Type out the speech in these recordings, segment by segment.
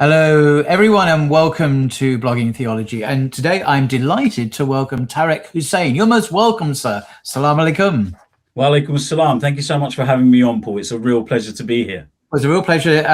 Hello, everyone, and welcome to Blogging Theology. And today I'm delighted to welcome Tharik Hussein. You're most welcome, sir. Salam alaikum. Wa alaikum salam. Thank you so much for having me on, Paul. It's a real pleasure to be here. Well, it's a real pleasure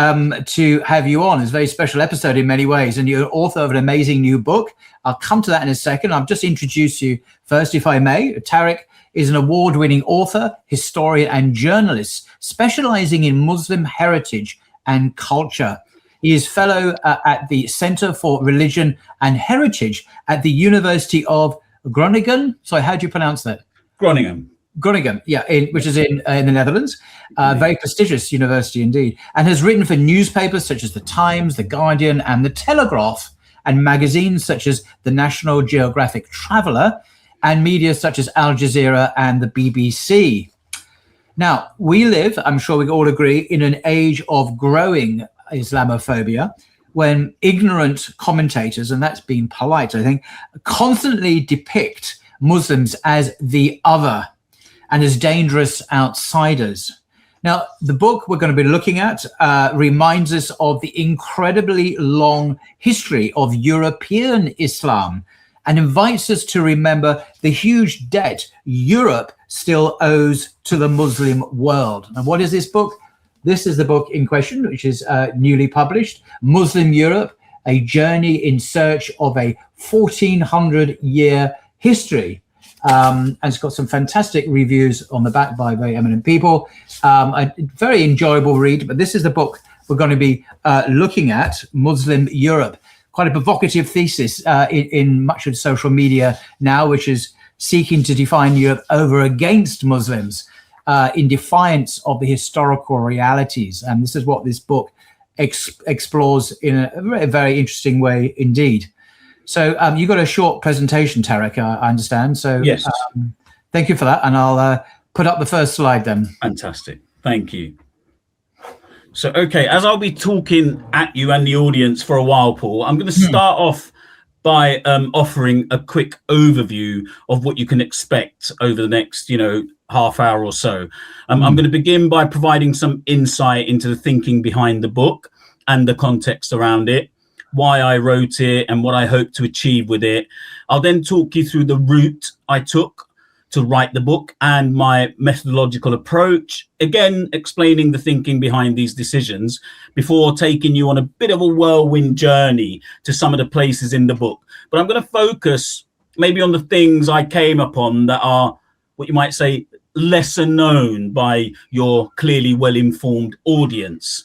to have you on. It's a very special episode in many ways. And you're author of an amazing new book. I'll come to that in a second. I'll just introduce you first, if I may. Tharik is an award-winning author, historian, and journalist specializing in Muslim heritage and culture. He is fellow at the Center for Religion and Heritage at the University of Groningen. Sorry, how do you pronounce that? Groningen. Groningen, yeah, which is in the Netherlands. Very prestigious university indeed. And has written for newspapers such as The Times, The Guardian, and The Telegraph, and magazines such as the National Geographic Traveller, and media such as Al Jazeera and the BBC. Now, we live, I'm sure we all agree, in an age of growing Islamophobia, when ignorant commentators, and that's being polite, I think, constantly depict Muslims as the other and as dangerous outsiders. Now, the book we're going to be looking at reminds us of the incredibly long history of European Islam and invites us to remember the huge debt Europe still owes to the Muslim world. And what is this book? This is the book in question, which is newly published, Muslim Europe, A Journey in Search of a 1400-Year History. And it's got some fantastic reviews on the back by very eminent people. A very enjoyable read, but this is the book we're going to be looking at, Muslim Europe. Quite a provocative thesis in much of social media now, which is seeking to define Europe over against Muslims. In defiance of the historical realities. And this is what this book explores in a very, very interesting way indeed. So you got a short presentation, Tharik, I understand. So yes. Thank you for that. And I'll put up the first slide then. Fantastic. Thank you. So, okay, as I'll be talking at you and the audience for a while, Paul, I'm going to start off by offering a quick overview of what you can expect over the next, half hour or so. I'm going to begin by providing some insight into the thinking behind the book and the context around it, why I wrote it and what I hope to achieve with it. I'll then talk you through the route I took to write the book and my methodological approach, again, explaining the thinking behind these decisions before taking you on a bit of a whirlwind journey to some of the places in the book. But I'm going to focus maybe on the things I came upon that are what you might say lesser known by your clearly well-informed audience.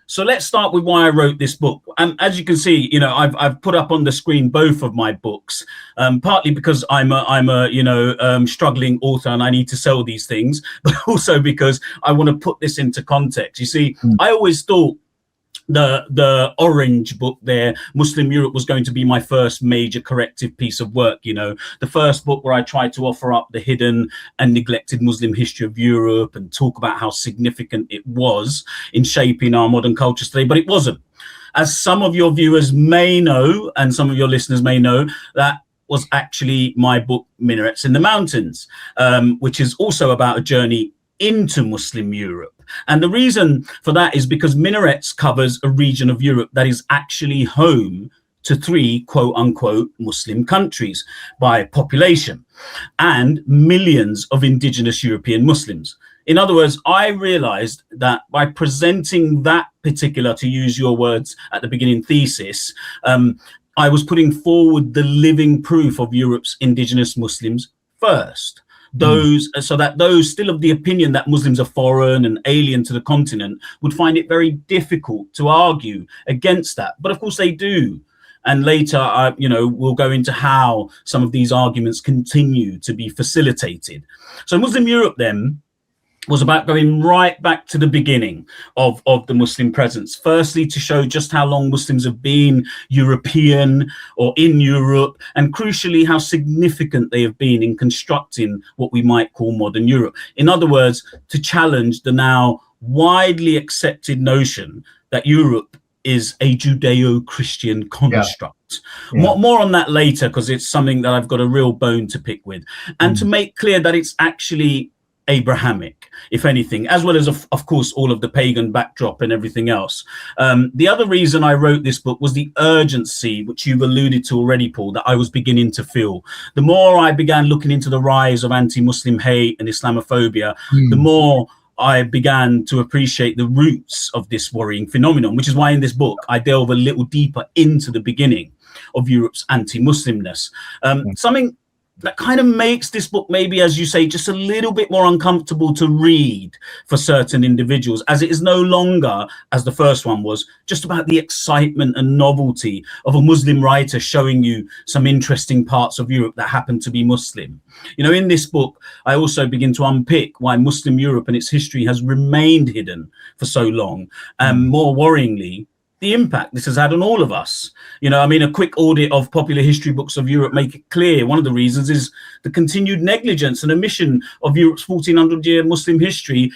So let's start with why I wrote this book. And as you can see, I've put up on the screen both of my books, partly because I'm a struggling author and I need to sell these things, but also because I want to put this into context. You see, I always thought the orange book there, Muslim Europe, was going to be my first major corrective piece of work. The first book where I tried to offer up the hidden and neglected Muslim history of Europe and talk about how significant it was in shaping our modern culture today, but it wasn't. As some of your viewers may know, and some of your listeners may know, that was actually my book, Minarets in the Mountains, which is also about a journey into Muslim Europe. And the reason for that is because Minarets covers a region of Europe that is actually home to 3 quote unquote Muslim countries by population and millions of indigenous European Muslims. In other words, I realized that by presenting that particular, to use your words at the beginning, thesis, I was putting forward the living proof of Europe's indigenous Muslims first. So that those still of the opinion that Muslims are foreign and alien to the continent would find it very difficult to argue against that. But of course they do. And later, we'll go into how some of these arguments continue to be facilitated. So Muslim Europe then was about going right back to the beginning of the Muslim presence. Firstly, to show just how long Muslims have been European or in Europe, and crucially, how significant they have been in constructing what we might call modern Europe. In other words, to challenge the now widely accepted notion that Europe is a Judeo-Christian construct. Yeah. More on that later, because it's something that I've got a real bone to pick with. And to make clear that it's actually Abrahamic, if anything, as well as, of course, all of the pagan backdrop and everything else. The other reason I wrote this book was the urgency, which you've alluded to already, Paul, that I was beginning to feel. The more I began looking into the rise of anti-Muslim hate and Islamophobia, the more I began to appreciate the roots of this worrying phenomenon, which is why in this book, I delve a little deeper into the beginning of Europe's anti-Muslimness. Something that kind of makes this book, maybe, as you say, just a little bit more uncomfortable to read for certain individuals, as it is no longer, as the first one was, just about the excitement and novelty of a Muslim writer showing you some interesting parts of Europe that happen to be Muslim. You know, in this book, I also begin to unpick why Muslim Europe and its history has remained hidden for so long, and more worryingly, the impact this has had on all of us. You know, I mean, a quick audit of popular history books of Europe make it clear one of the reasons is the continued negligence and omission of Europe's 1400-year Muslim history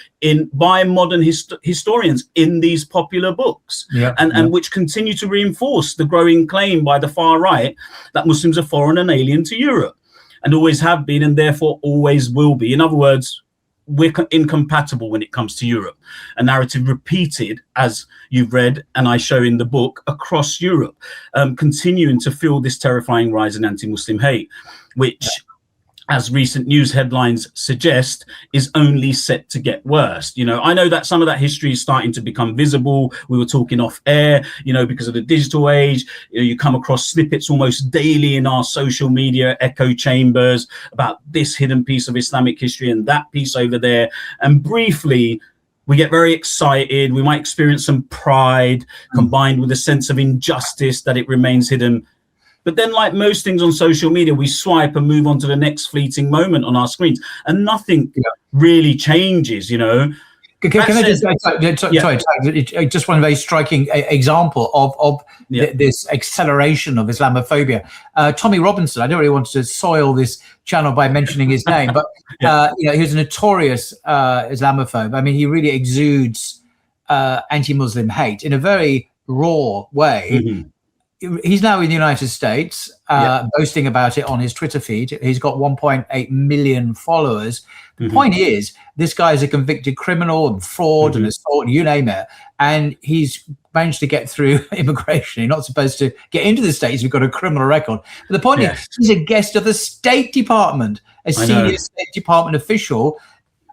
by modern historians in these popular books, and which continue to reinforce the growing claim by the far right that Muslims are foreign and alien to Europe, and always have been, and therefore always will be. In other words, we're incompatible when it comes to Europe. A narrative repeated, as you've read and I show in the book, across Europe, continuing to fuel this terrifying rise in anti-Muslim hate, which, as recent news headlines suggest, is only set to get worse. You know, I know that some of that history is starting to become visible. We were talking off air, you know, because of the digital age, you come across snippets almost daily in our social media echo chambers about this hidden piece of Islamic history and that piece over there. And briefly, we get very excited. We might experience some pride combined with a sense of injustice that it remains hidden. But then, like most things on social media, we swipe and move on to the next fleeting moment on our screens, and nothing really changes, you know. Can I just one very striking example of this acceleration of Islamophobia. Tommy Robinson, I don't really want to soil this channel by mentioning his name, but you know, he was a notorious Islamophobe. I mean, he really exudes anti-Muslim hate in a very raw way. He's now in the United States, boasting about it on his Twitter feed. He's got 1.8 million followers. The point is, this guy is a convicted criminal and fraud and assault, you name it. And he's managed to get through immigration. You're not supposed to get into the States if you've got a criminal record. But the point is, he's a guest of the State Department. A senior State Department official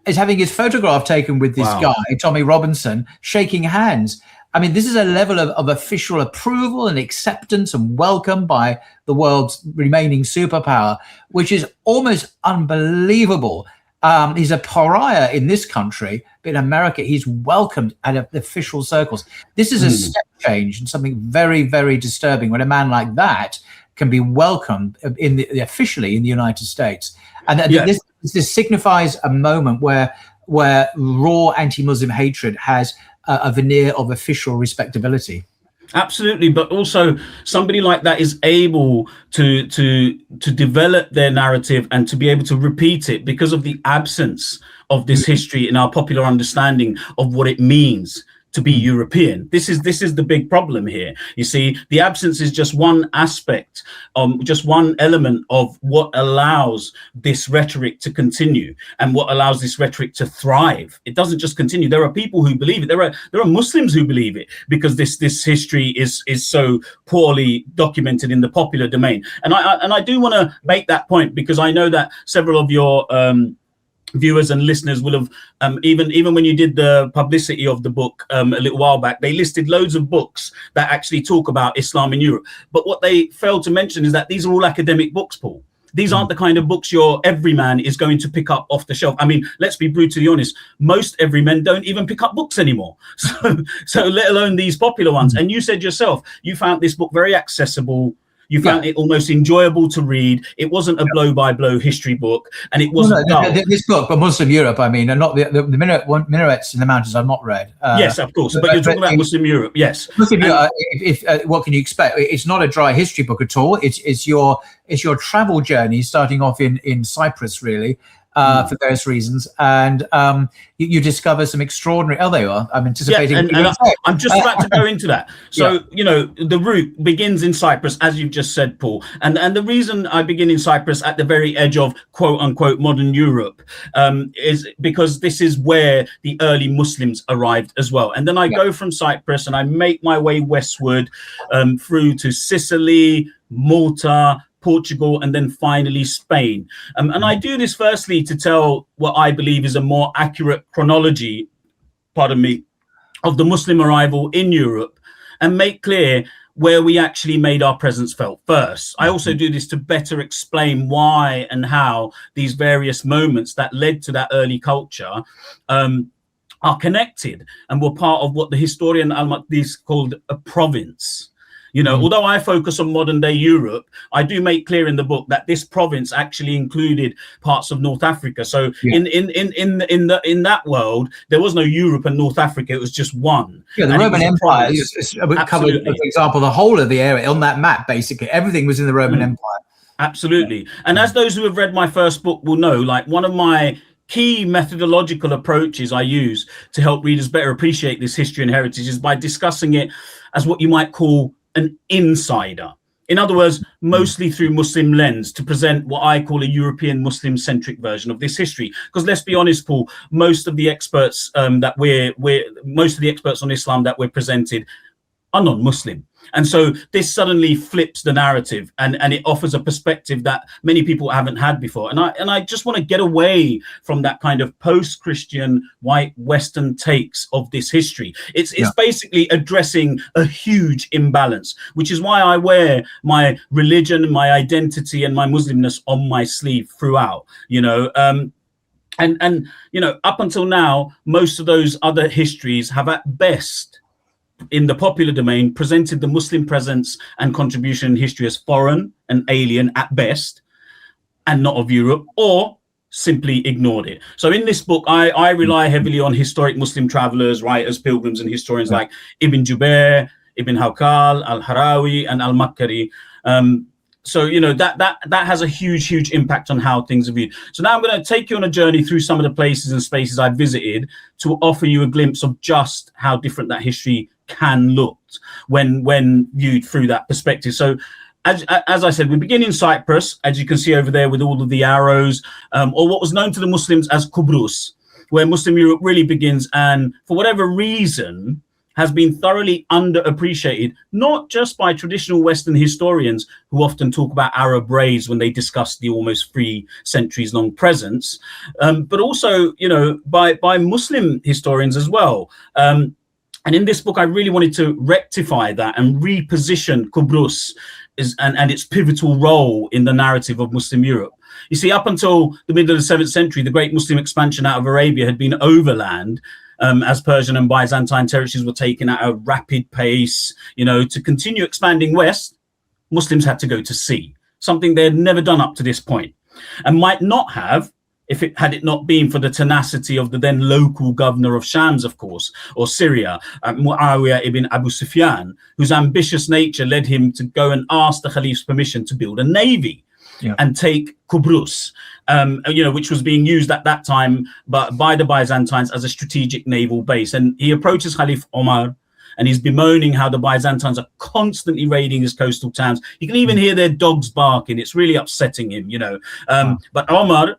is having his photograph taken with this guy, Tommy Robinson, shaking hands. I mean, this is a level of official approval and acceptance and welcome by the world's remaining superpower, which is almost unbelievable. He's a pariah in this country, but in America, he's welcomed at official circles. This is a step change and something very, very disturbing when a man like that can be welcomed officially in the United States. And this signifies a moment where raw anti-Muslim hatred has a veneer of official respectability. Absolutely, but also somebody like that is able to develop their narrative and to be able to repeat it because of the absence of this history in our popular understanding of what it means to be European. This is the big problem here. You see, the absence is just one aspect, just one element of what allows this rhetoric to continue and what allows this rhetoric to thrive. It doesn't just continue. There are people who believe it. There are Muslims who believe it because this history is so poorly documented in the popular domain. And I do want to make that point because I know that several of your viewers and listeners will have even when you did the publicity of the book a little while back, they listed loads of books that actually talk about Islam in Europe. But what they failed to mention is that these are all academic books, Paul. These aren't the kind of books your everyman is going to pick up off the shelf. I mean, let's be brutally honest. Most everymen don't even pick up books anymore. So let alone these popular ones. And you said yourself, you found this book very accessible. You found it almost enjoyable to read. It wasn't a blow-by-blow history book, and it wasn't this book, but Muslim Europe, I mean, and not the Minarets in the Mountains I've not read. Yes, of course, but you're talking about Muslim Europe, yes. Muslim Europe, what can you expect? It's not a dry history book at all. It's your travel journey, starting off in Cyprus, really, for various reasons, and you discover some extraordinary. Oh, there you are. I'm anticipating. Yeah, I'm just about to go into that. So, the route begins in Cyprus, as you've just said, Paul. And the reason I begin in Cyprus at the very edge of quote unquote modern Europe is because this is where the early Muslims arrived as well. And then I go from Cyprus and I make my way westward through to Sicily, Malta, Portugal, and then finally Spain. And I do this firstly to tell what I believe is a more accurate chronology, of the Muslim arrival in Europe, and make clear where we actually made our presence felt first. I also do this to better explain why and how these various moments that led to that early culture are connected and were part of what the historian Al-Maqdis called a province. Although I focus on modern day Europe, I do make clear in the book that this province actually included parts of North Africa. So in that world, there was no Europe and North Africa. It was just one. Yeah, the Roman Empire covered, for example, the whole of the area on that map. Basically, everything was in the Roman Empire. Absolutely. And as those who have read my first book will know, like one of my key methodological approaches I use to help readers better appreciate this history and heritage is by discussing it as what you might call an insider. In other words, mostly through Muslim lens, to present what I call a European Muslim-centric version of this history. Because let's be honest, Paul, most of the experts most of the experts on Islam that we're presented are non-Muslim. And so this suddenly flips the narrative and it offers a perspective that many people haven't had before. And I just want to get away from that kind of post-Christian white Western takes of this history. It's basically addressing a huge imbalance, which is why I wear my religion, my identity and my Muslimness on my sleeve throughout, And up until now, most of those other histories have at best in the popular domain presented the Muslim presence and contribution in history as foreign and alien at best and not of Europe, or simply ignored it. So in this book, I rely heavily on historic Muslim travelers, writers, pilgrims and historians like Ibn Jubair, Ibn Hawqal, Al-Harawi and Al-Makkari. So, that has a huge impact on how things are viewed. So now I'm going to take you on a journey through some of the places and spaces I've visited to offer you a glimpse of just how different that history can look when viewed through that perspective. So as I said, we begin in Cyprus, as you can see over there with all of the arrows, or what was known to the Muslims as Kubrus, where Muslim Europe really begins, and for whatever reason has been thoroughly underappreciated, not just by traditional Western historians who often talk about Arab raids when they discuss the almost 3 centuries long presence, but also, by Muslim historians as well. And in this book, I really wanted to rectify that and reposition Kubrus and its pivotal role in the narrative of Muslim Europe. You see, up until the middle of the 7th century, the great Muslim expansion out of Arabia had been overland, as Persian and Byzantine territories were taken at a rapid pace. To continue expanding west, Muslims had to go to sea, something they had never done up to this point, and might not have had it not been for the tenacity of the then local governor of Shams, of course, or Syria, Muawiyah ibn Abu Sufyan, whose ambitious nature led him to go and ask the Caliph's permission to build a navy and take Kubrus, which was being used at that time by the Byzantines as a strategic naval base. And he approaches Khalif Omar and he's bemoaning how the Byzantines are constantly raiding his coastal towns. You can even hear their dogs barking. It's really upsetting him, But Omar,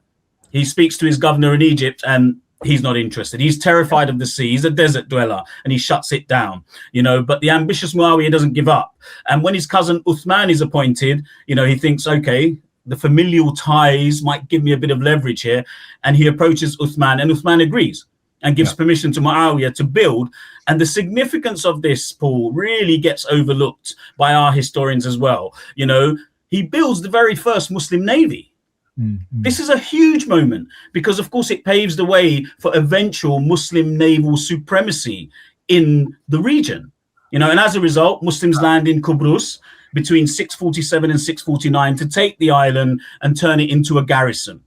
he speaks to his governor in Egypt and he's not interested. He's terrified of the sea. He's a desert dweller and he shuts it down, but the ambitious Muawiyah doesn't give up. And when his cousin Uthman is appointed, he thinks, okay, the familial ties might give me a bit of leverage here. And he approaches Uthman and Uthman agrees and gives permission to Muawiyah to build. And the significance of this, Paul, really gets overlooked by our historians as well. He builds the very first Muslim navy. This is a huge moment because, of course, it paves the way for eventual Muslim naval supremacy in the region. And as a result, Muslims land in Kubrus between 647 and 649 to take the island and turn it into a garrison.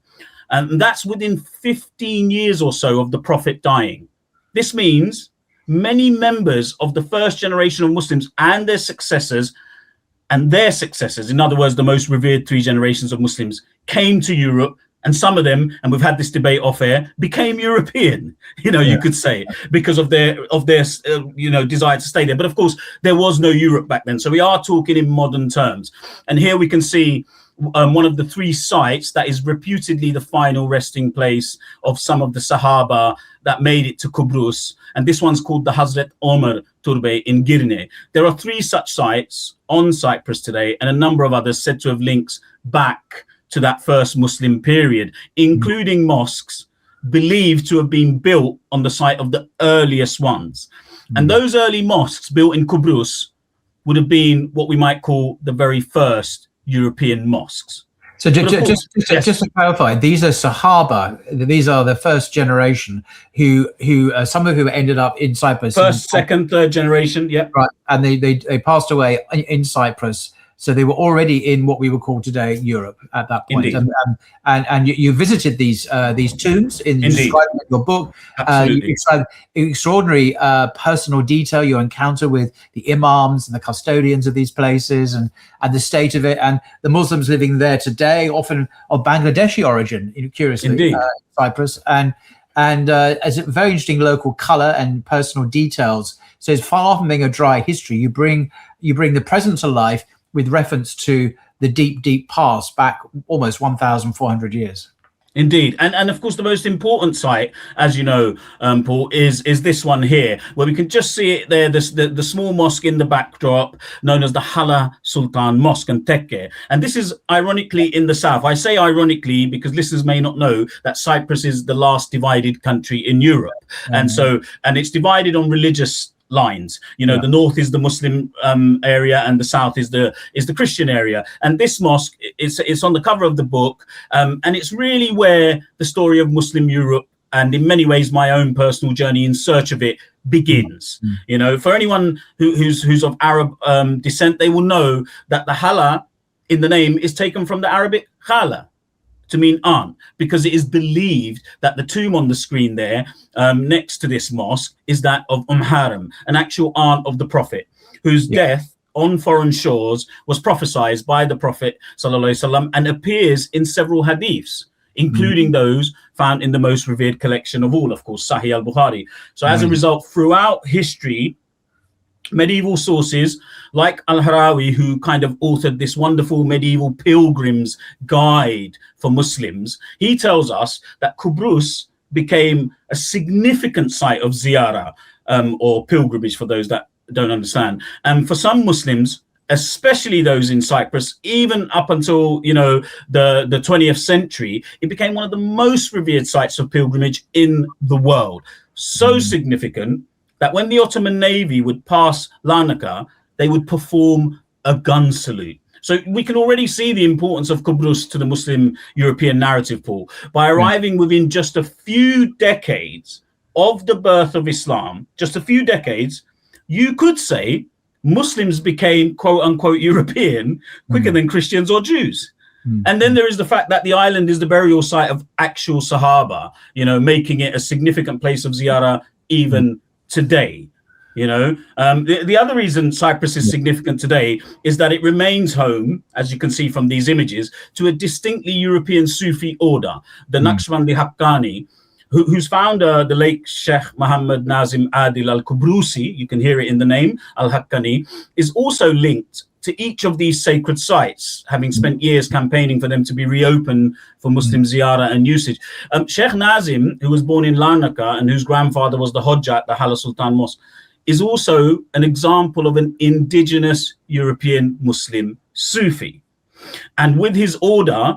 And that's within 15 years or so of the Prophet dying. This means many members of the first generation of Muslims and their successors, in other words, the most revered 3 generations of Muslims, came to Europe and some of them, and we've had this debate off air, became European, you could say, because of their desire to stay there. But of course, there was no Europe back then. So we are talking in modern terms. And here we can see one of the three sites that is reputedly the final resting place of some of the Sahaba that made it to Kubrus. And this one's called the Hazret Omar Turbe in Girne. There are three such sites on Cyprus today, and a number of others said to have links back to that first Muslim period, including mosques believed to have been built on the site of the earliest ones. And those early mosques built in Kubrus would have been what we might call the very first European mosques. So just to clarify, these are Sahaba. These are the first generation who some of whom ended up in Cyprus. First, second, third generation, yeah. Right, and they passed away in Cyprus. So they were already in what we would call today Europe at that point. Indeed. And you visited these tombs in your book. Absolutely. Extraordinary personal detail, your encounter with the imams and the custodians of these places and the state of it, and the Muslims living there today, often of Bangladeshi origin, curiously, Cyprus. And as a very interesting local color and personal details. So it's far from being a dry history. You bring the present to life with reference to the deep, deep past back almost 1,400 years. Indeed. And of course, the most important site, as you know, Paul, is this one here, where we can just see it there, the small mosque in the backdrop, known as the Hala Sultan Mosque and Tekke. And this is ironically in the south. I say ironically because listeners may not know that Cyprus is the last divided country in Europe. And it's divided on religious lines. The north is the Muslim area, and the south is the Christian area. And this mosque, it's on the cover of the book, and it's really where the story of Muslim Europe, and in many ways my own personal journey in search of it, begins. For anyone who's of Arab descent, they will know that the Hala in the name is taken from the Arabic Khala, to mean aunt, because it is believed that the tomb on the screen there next to this mosque is that of Haram, an actual aunt of the Prophet, whose death on foreign shores was prophesied by the Prophet ﷺ and appears in several hadiths, including those found in the most revered collection of all, of course, Sahih al-Bukhari. So as a result, throughout history, medieval sources like Al-Harawi, who kind of authored this wonderful medieval pilgrim's guide for Muslims, he tells us that Kubrus became a significant site of ziyarah, or pilgrimage for those that don't understand. And for some Muslims, especially those in Cyprus, even up until the 20th century, it became one of the most revered sites of pilgrimage in the world. So significant that when the Ottoman Navy would pass Larnaca, they would perform a gun salute. So we can already see the importance of Kubrus to the Muslim European narrative, Paul, by arriving within just a few decades of the birth of Islam, just a few decades. You could say Muslims became quote unquote European quicker than Christians or Jews. And then there is the fact that the island is the burial site of actual Sahaba, making it a significant place of ziyarah even today. The other reason Cyprus is significant today is that it remains home, as you can see from these images, to a distinctly European Sufi order, the Naqshbandi Haqqani, whose founder, the late Sheikh Muhammad Nazim Adil al-Kubrusi, you can hear it in the name, al-Haqqani, is also linked to each of these sacred sites, having spent years campaigning for them to be reopened for Muslim ziyarah and usage. Sheikh Nazim, who was born in Larnaca and whose grandfather was the Hodja at the Hala Sultan Mosque, is also an example of an indigenous European Muslim Sufi. And with his order,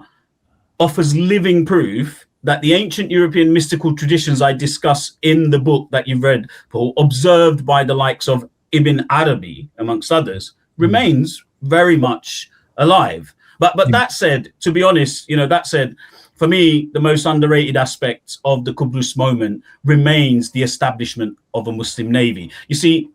offers living proof that the ancient European mystical traditions I discuss in the book that you've read, Paul, observed by the likes of Ibn Arabi, amongst others, remains very much alive. But that said, to be honest, for me, the most underrated aspect of the Kubrus moment remains the establishment of a Muslim navy. You see,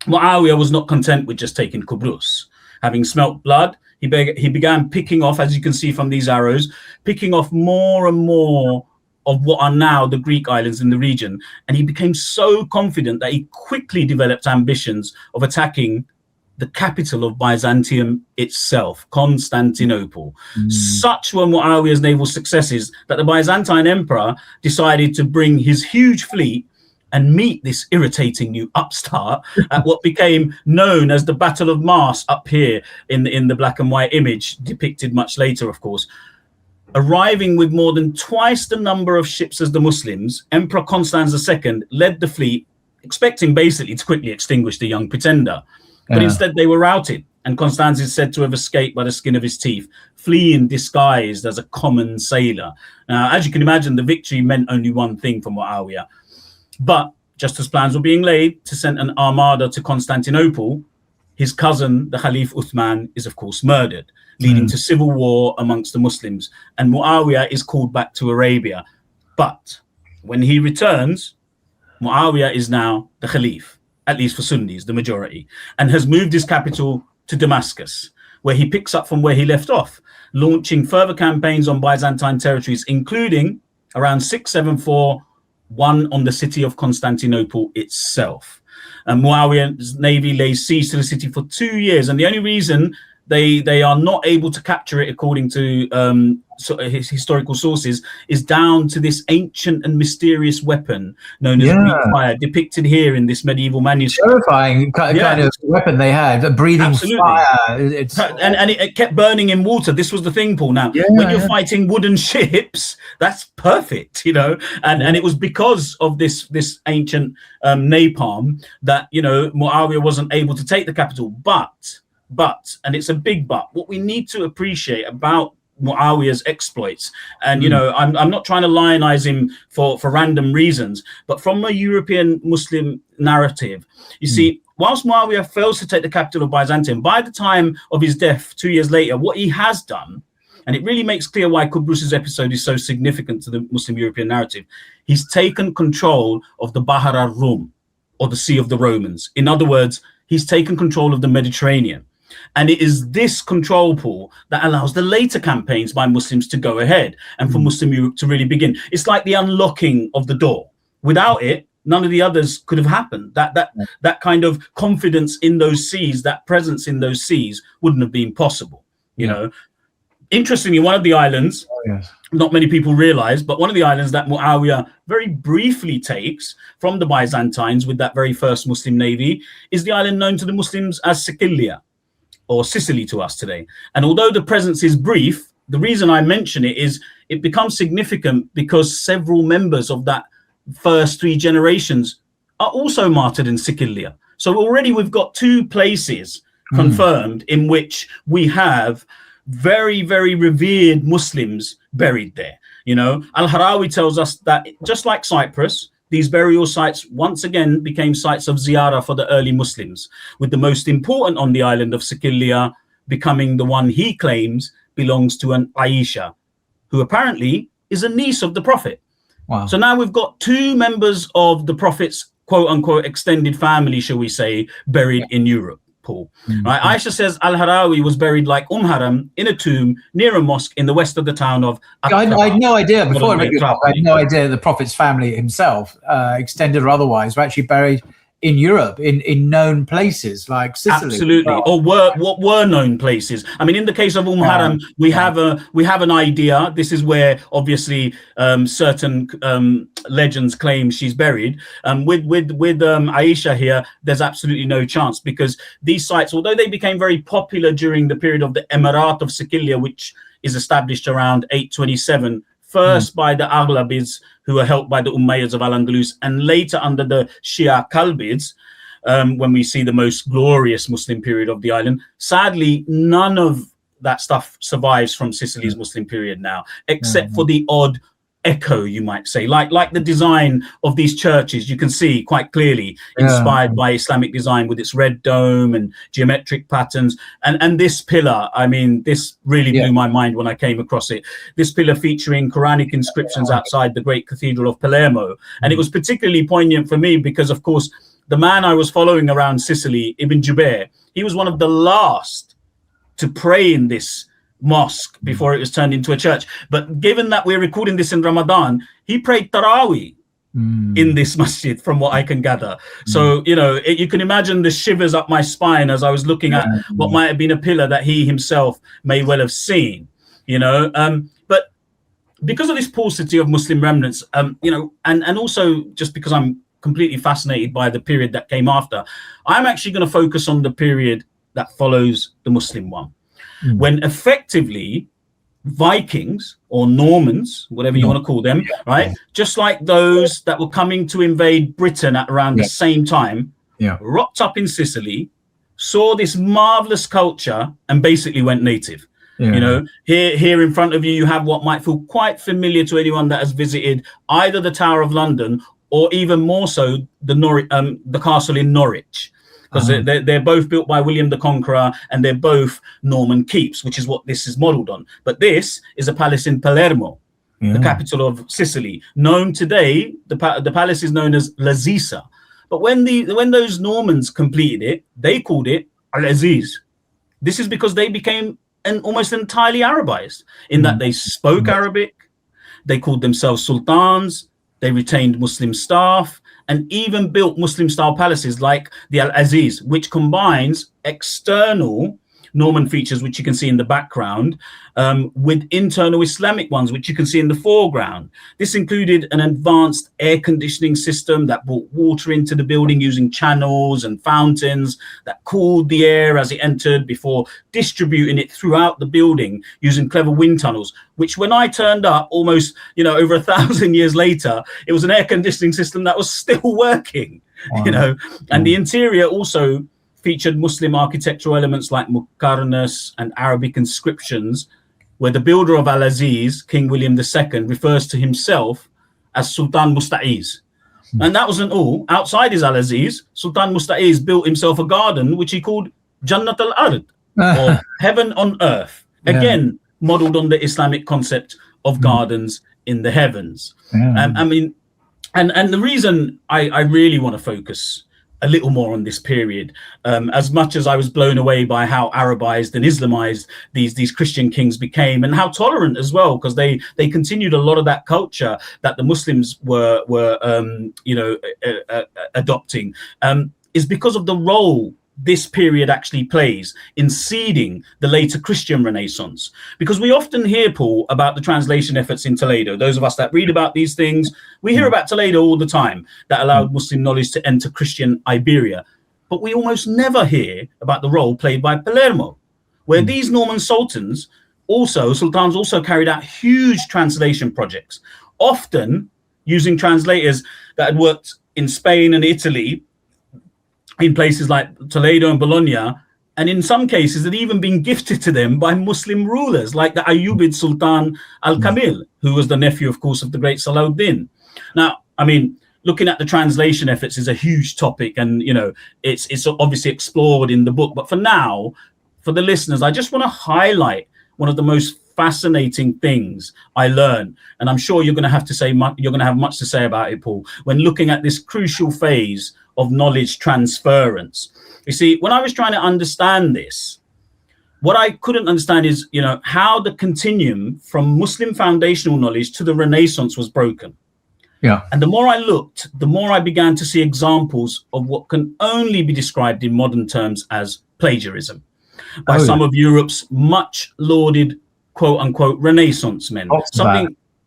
Muawiyah was not content with just taking Kubrus. Having smelt blood, he began picking off, as you can see from these arrows, picking off more and more of what are now the Greek islands in the region. And he became so confident that he quickly developed ambitions of attacking the capital of Byzantium itself, Constantinople. Such were Muawiyah's naval successes that the Byzantine emperor decided to bring his huge fleet and meet this irritating new upstart at what became known as the Battle of Mars, up here in the black and white image, depicted much later, of course. Arriving with more than twice the number of ships as the Muslims, Emperor Constans II led the fleet, expecting basically to quickly extinguish the young pretender. But instead they were routed, and Constans is said to have escaped by the skin of his teeth, fleeing disguised as a common sailor. Now, as you can imagine, the victory meant only one thing for Muawiyah. But just as plans were being laid to send an armada to Constantinople, his cousin, the Caliph Uthman, is of course murdered, leading to civil war amongst the Muslims. And Muawiyah is called back to Arabia. But when he returns, Muawiyah is now the Caliph, at least for Sunnis, the majority, and has moved his capital to Damascus, where he picks up from where he left off, launching further campaigns on Byzantine territories, including around 674, one on the city of Constantinople itself. And Muawiyah's navy lays siege to the city for 2 years, and the only reason they are not able to capture it, according to his historical sources, is down to this ancient and mysterious weapon known as Greek fire, depicted here in this medieval manuscript. Terrifying kind of weapon they had, a breathing fire. And it kept burning in water. This was the thing, Paul. Now, when you're fighting wooden ships, that's perfect, you know. And it was because of this ancient napalm that, you know, Muawiyah wasn't able to take the capital. But, and it's a big but, what we need to appreciate about Muawiyah's exploits, and you know, I'm not trying to lionize him for random reasons, but from a European Muslim narrative, you see, whilst Muawiyah fails to take the capital of Byzantium, by the time of his death 2 years later, what he has done, and it really makes clear why Qubrus's episode is so significant to the Muslim European narrative, he's taken control of the Bahar al-Rum, or the Sea of the Romans. In other words, he's taken control of the Mediterranean. And it is this control pool that allows the later campaigns by Muslims to go ahead and for Muslim Europe to really begin. It's like the unlocking of the door. Without it, none of the others could have happened. That kind of confidence in those seas, that presence in those seas wouldn't have been possible. You know, interestingly, one of the islands, not many people realize, but one of the islands that Muawiyah very briefly takes from the Byzantines with that very first Muslim navy is the island known to the Muslims as Sicilia, or Sicily to us today. And although the presence is brief, the reason I mention it is it becomes significant because several members of that first 3 generations are also martyred in Sicilia. So already we've got 2 places confirmed in which we have very, very revered Muslims buried there. You know, Al-Harawi tells us that just like Cyprus, these burial sites once again became sites of ziyarah for the early Muslims, with the most important on the island of Sicilia becoming the one he claims belongs to an Aisha, who apparently is a niece of the Prophet. Wow. So now we've got 2 members of the Prophet's quote unquote extended family, shall we say, buried in Europe. Paul. Right? Aisha says Al-Harawi was buried like Haram in a tomb near a mosque in the west of the town of I had no idea before I had no idea the Prophet's family himself, extended or otherwise, were actually buried in Europe, in known places like Sicily. Absolutely, or what were known places. I mean, in the case of Haram, we have an idea. This is where obviously certain legends claim she's buried. With Aisha here, there's absolutely no chance, because these sites, although they became very popular during the period of the Emirat of Sicilia, which is established around 827, first by the Aghlabids, who are helped by the Umayyads of Al-Andalus, and later under the Shia Kalbids, when we see the most glorious Muslim period of the island. Sadly, none of that stuff survives from Sicily's Muslim period now, except for the odd echo, you might say, like the design of these churches. You can see quite clearly inspired by Islamic design with its red dome and geometric patterns. And this pillar, I mean, this really blew my mind when I came across it. This pillar featuring Quranic inscriptions outside the great cathedral of Palermo. And it was particularly poignant for me because, of course, the man I was following around Sicily, Ibn Jubair, he was one of the last to pray in this mosque before it was turned into a church. But given that we're recording this in Ramadan, he prayed Taraweeh in this masjid, from what I can gather. So, you know, you can imagine the shivers up my spine as I was looking at what might have been a pillar that he himself may well have seen, you know. But because of this paucity of Muslim remnants, you know, and also just because I'm completely fascinated by the period that came after, I'm actually going to focus on the period that follows the Muslim one, when effectively Vikings or Normans, whatever you want to call them, right? Just like those that were coming to invade Britain at around the same time, rocked up in Sicily, saw this marvelous culture, and basically went native. You know, here in front of you, you have what might feel quite familiar to anyone that has visited either the Tower of London or even more so the castle in Norwich. Because they're both built by William the Conqueror, and they're both Norman keeps, which is what this is modeled on. But this is a palace in Palermo, the capital of Sicily. Known today, the palace is known as L'Aziza. But when those Normans completed it, they called it Al-Aziz. This is because they became almost entirely Arabized, in that they spoke Arabic, they called themselves sultans, they retained Muslim staff, and even built Muslim-style palaces like the Al-Aziz, which combines external Norman features, which you can see in the background, with internal Islamic ones, which you can see in the foreground. This included an advanced air conditioning system that brought water into the building using channels and fountains that cooled the air as it entered before distributing it throughout the building using clever wind tunnels, which when I turned up almost, you know, over 1,000 years later, it was an air conditioning system that was still working, you know. And the interior also featured Muslim architectural elements like muqarnas and Arabic inscriptions, where the builder of Al-Aziz, King William II, refers to himself as Sultan Musta'iz. And that wasn't all. Outside his Al-Aziz, Sultan Musta'iz built himself a garden, which he called Jannat al-Ard, or heaven on earth. Again, modeled on the Islamic concept of gardens in the heavens. I mean, and the reason I really want to focus a little more on this period, as much as I was blown away by how Arabized and Islamized these Christian kings became, and how tolerant as well, because they continued a lot of that culture that the Muslims were you know, adopting, is because of the role this period actually plays in seeding the later Christian Renaissance. Because we often hear, Paul, about the translation efforts in Toledo. Those of us that read about these things, we hear about Toledo all the time, that allowed Muslim knowledge to enter Christian Iberia. But we almost never hear about the role played by Palermo, where these Norman sultans also carried out huge translation projects, often using translators that had worked in Spain and Italy, in places like Toledo and Bologna, and in some cases had even been gifted to them by Muslim rulers like the Ayyubid Sultan Al-Kamil, who was the nephew, of course, of the great Salahuddin. Now, I mean, looking at the translation efforts is a huge topic, and you know, it's obviously explored in the book. But for now, for the listeners, I just want to highlight one of the most fascinating things I learned, and I'm sure you're going to have much to say about it, Paul, when looking at this crucial phase of knowledge transference. You see, when I was trying to understand this, what I couldn't understand is, you know, how the continuum from Muslim foundational knowledge to the Renaissance was broken. And the more I looked, the more I began to see examples of what can only be described in modern terms as plagiarism by some of Europe's much lauded quote unquote Renaissance men.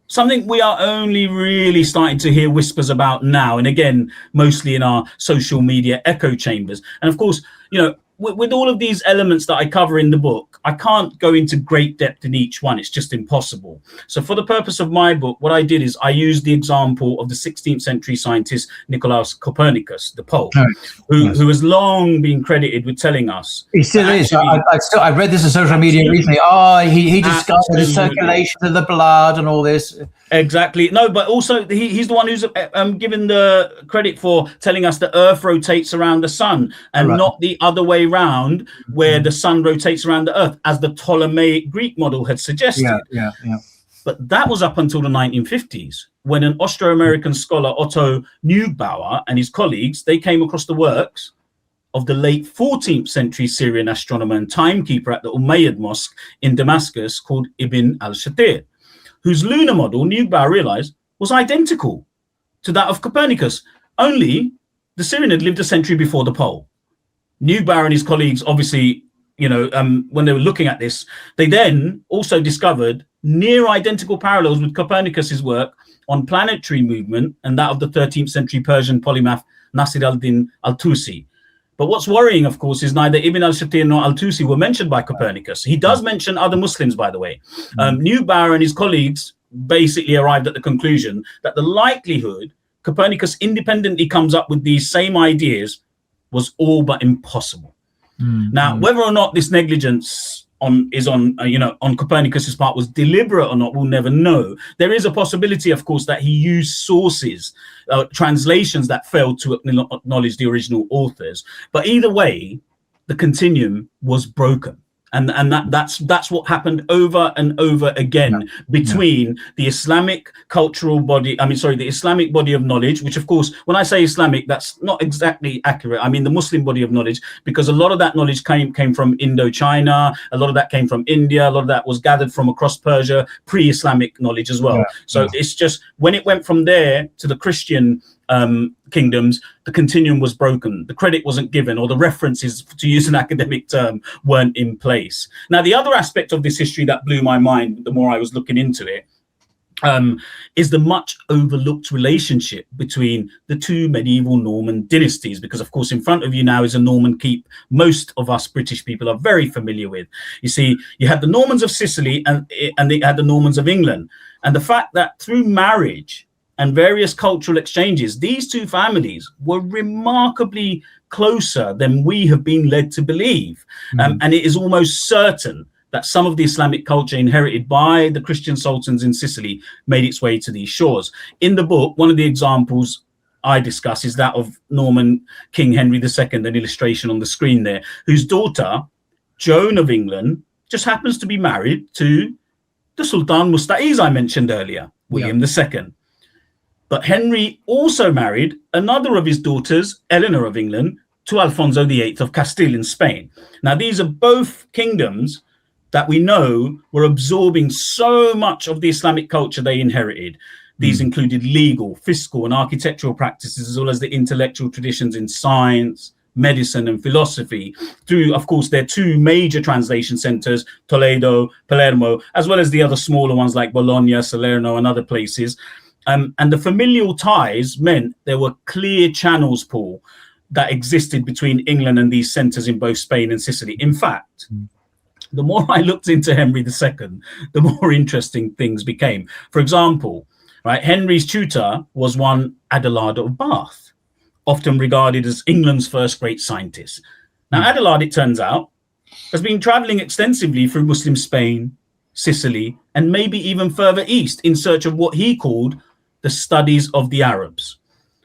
Something we are only really starting to hear whispers about now, and again, mostly in our social media echo chambers. And of course, you know, with all of these elements that I cover in the book, I can't go into great depth in each one. It's just impossible. So for the purpose of my book, what I did is I used the example of the 16th century scientist Nicolaus Copernicus, the Pole, who has long been credited with telling us. He still is. I read this on social media recently. He discovered the circulation of the blood and all this. Exactly. No, but also he's the one who's given the credit for telling us the Earth rotates around the sun and not the other way round, where the sun rotates around the Earth, as the Ptolemaic Greek model had suggested. But that was up until the 1950s, when an Austro-American scholar, Otto Neugebauer, and his colleagues, they came across the works of the late 14th century Syrian astronomer and timekeeper at the Umayyad Mosque in Damascus called Ibn al-Shatir, whose lunar model Neugebauer realized was identical to that of Copernicus. Only the Syrian had lived a century before the Pole. Newbar and his colleagues, obviously, when they were looking at this, they then also discovered near identical parallels with Copernicus's work on planetary movement and that of the 13th century Persian polymath Nasir al-Din al-Tusi. But what's worrying, of course, is neither Ibn al-Shatir nor al-Tusi were mentioned by Copernicus. He does mention other Muslims, by the way. Newbar and his colleagues basically arrived at the conclusion that the likelihood Copernicus independently comes up with these same ideas was all but impossible. Now, whether or not this negligence on Copernicus's part was deliberate or not, we'll never know. There is a possibility, of course, that he used sources, translations that failed to acknowledge the original authors. But either way, the continuum was broken. And that's what happened over and over again between the Islamic cultural body, the Islamic body of knowledge, which, of course, when I say Islamic, that's not exactly accurate. I mean the Muslim body of knowledge, because a lot of that knowledge came from Indochina, a lot of that came from India, a lot of that was gathered from across Persia, pre-Islamic knowledge as well. It's just when it went from there to the Christian kingdoms, the continuum was broken. The credit wasn't given, or the references, to use an academic term, weren't in place. Now, the other aspect of this history that blew my mind the more I was looking into it is the much overlooked relationship between the two medieval Norman dynasties, because, of course, in front of you now is a Norman keep most of us British people are very familiar with. You see, you had the Normans of Sicily and they had the Normans of England. And the fact that through marriage and various cultural exchanges, these two families were remarkably closer than we have been led to believe. And it is almost certain that some of the Islamic culture inherited by the Christian sultans in Sicily made its way to these shores. In the book, one of the examples I discuss is that of Norman King Henry II, an illustration on the screen there, whose daughter, Joan of England, just happens to be married to the Sultan Musta'iz I mentioned earlier, William II. But Henry also married another of his daughters, Eleanor of England, to Alfonso VIII of Castile in Spain. Now, these are both kingdoms that we know were absorbing so much of the Islamic culture they inherited. These included legal, fiscal, and architectural practices, as well as the intellectual traditions in science, medicine, and philosophy, through, of course, their two major translation centers, Toledo, Palermo, as well as the other smaller ones like Bologna, Salerno, and other places. And the familial ties meant there were clear channels, Paul, that existed between England and these centers in both Spain and Sicily. In fact, the more I looked into Henry II, the more interesting things became. For example, Henry's tutor was one Adelaide of Bath, often regarded as England's first great scientist. Now, Adelaide, it turns out, has been traveling extensively through Muslim Spain, Sicily, and maybe even further east in search of what he called the studies of the Arabs.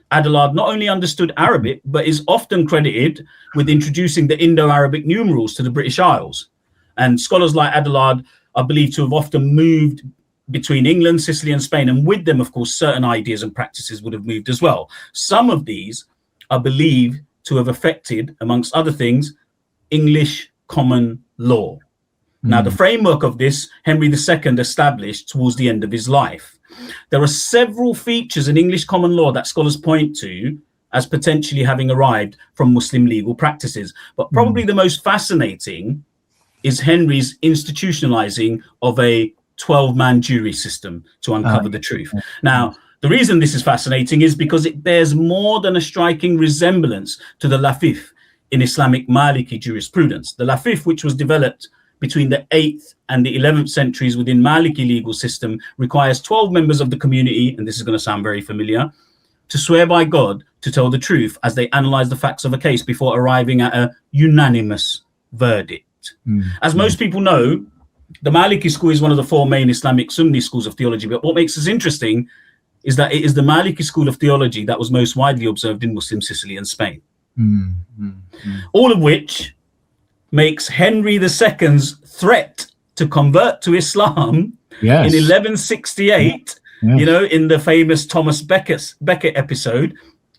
Adelaide not only understood Arabic, but is often credited with introducing the Indo-Arabic numerals to the British Isles. And scholars like Adelaide are believed to have often moved between England, Sicily, and Spain. And with them, of course, certain ideas and practices would have moved as well. Some of these are believed to have affected, amongst other things, English common law. Now, the framework of this, Henry II established towards the end of his life. There are several features in English common law that scholars point to as potentially having arrived from Muslim legal practices. But probably the most fascinating is Henry's institutionalizing of a 12-man jury system to uncover the truth. Now, the reason this is fascinating is because it bears more than a striking resemblance to the Lafif in Islamic Maliki jurisprudence. The Lafif, which was developed between the 8th and the 11th centuries within Maliki legal system, requires 12 members of the community, and this is going to sound very familiar, to swear by God to tell the truth as they analyze the facts of a case before arriving at a unanimous verdict. As most people know, the Maliki school is one of the four main Islamic Sunni schools of theology, but what makes this interesting is that it is the Maliki school of theology that was most widely observed in Muslim Sicily and Spain. All of which makes Henry II's threat to convert to Islam in 1168, in the famous Thomas Becket episode,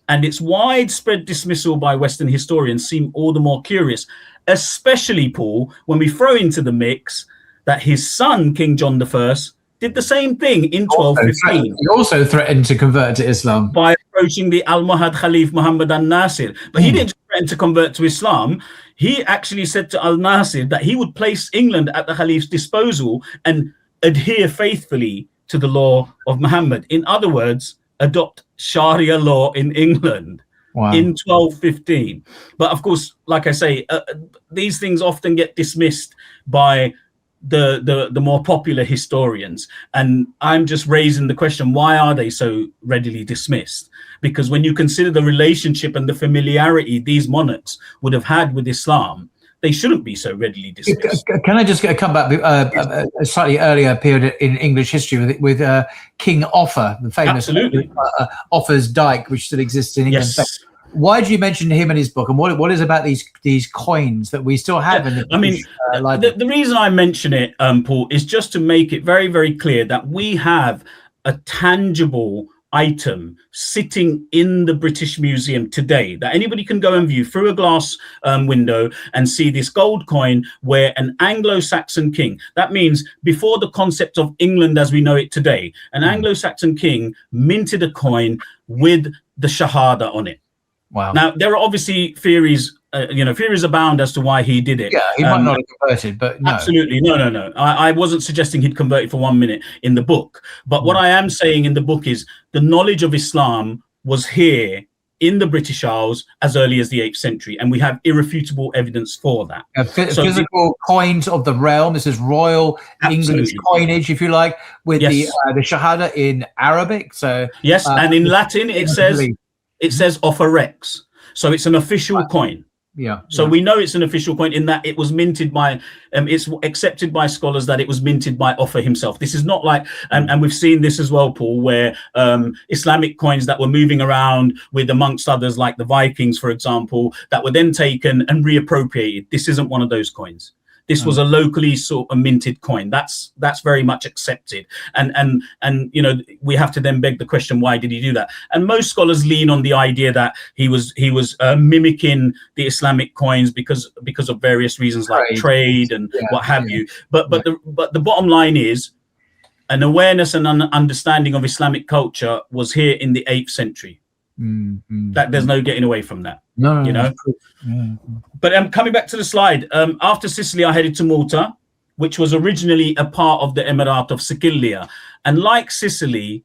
and its widespread dismissal by Western historians seem all the more curious, especially, Paul, when we throw into the mix that his son, King John I, did the same thing in Also 1215. He also threatened to convert to Islam. By approaching the Almohad Khalif Muhammad al-Nasir. But he didn't just threaten to convert to Islam. He actually said to al-Nasir that he would place England at the Khalif's disposal and adhere faithfully to the law of Muhammad. In other words, adopt Sharia law in England. Wow. In 1215. But of course, like I say, these things often get dismissed by the more popular historians, and I'm just raising the question, why are they so readily dismissed? Because when you consider the relationship and the familiarity these monarchs would have had with Islam, they shouldn't be so readily dismissed. Can I just come back a slightly earlier period in English history with King Offa, the famous Offa's Dyke, which still exists in England? Yes. Why do you mention him in his book, and what is about these coins that we still have in the British library? The reason I mention it, Paul, is just to make it very, very clear that we have a tangible item sitting in the British Museum today that anybody can go and view through a glass window and see this gold coin where an Anglo-Saxon king, that means before the concept of England as we know it today, an Anglo-Saxon king minted a coin with the Shahada on it. Wow. Now, there are obviously theories, theories abound as to why he did it. Yeah, he might not have converted, but no. Absolutely. No. I wasn't suggesting he'd converted for 1 minute in the book. But what I am saying in the book is the knowledge of Islam was here in the British Isles as early as the 8th century. And we have irrefutable evidence for that. Physical coins of the realm. This is royal English coinage, if you like, with the Shahada in Arabic. So yes, and in Latin, it says Offa Rex. So it's an official coin. Yeah. So we know it's an official coin in that it was minted by, it's accepted by scholars that it was minted by Offa himself. This is not like, and we've seen this as well, Paul, where Islamic coins that were moving around with, amongst others, like the Vikings, for example, that were then taken and reappropriated. This isn't one of those coins. This was a locally sort of minted coin. That's very much accepted. And we have to then beg the question, why did he do that? And most scholars lean on the idea that he was mimicking the Islamic coins because of various reasons like trade and what have you. But the bottom line is an awareness and an understanding of Islamic culture was here in the 8th century. That there's no getting away from that. But coming back to the slide, after Sicily, I headed to Malta, which was originally a part of the Emirate of Sicilia. And like Sicily,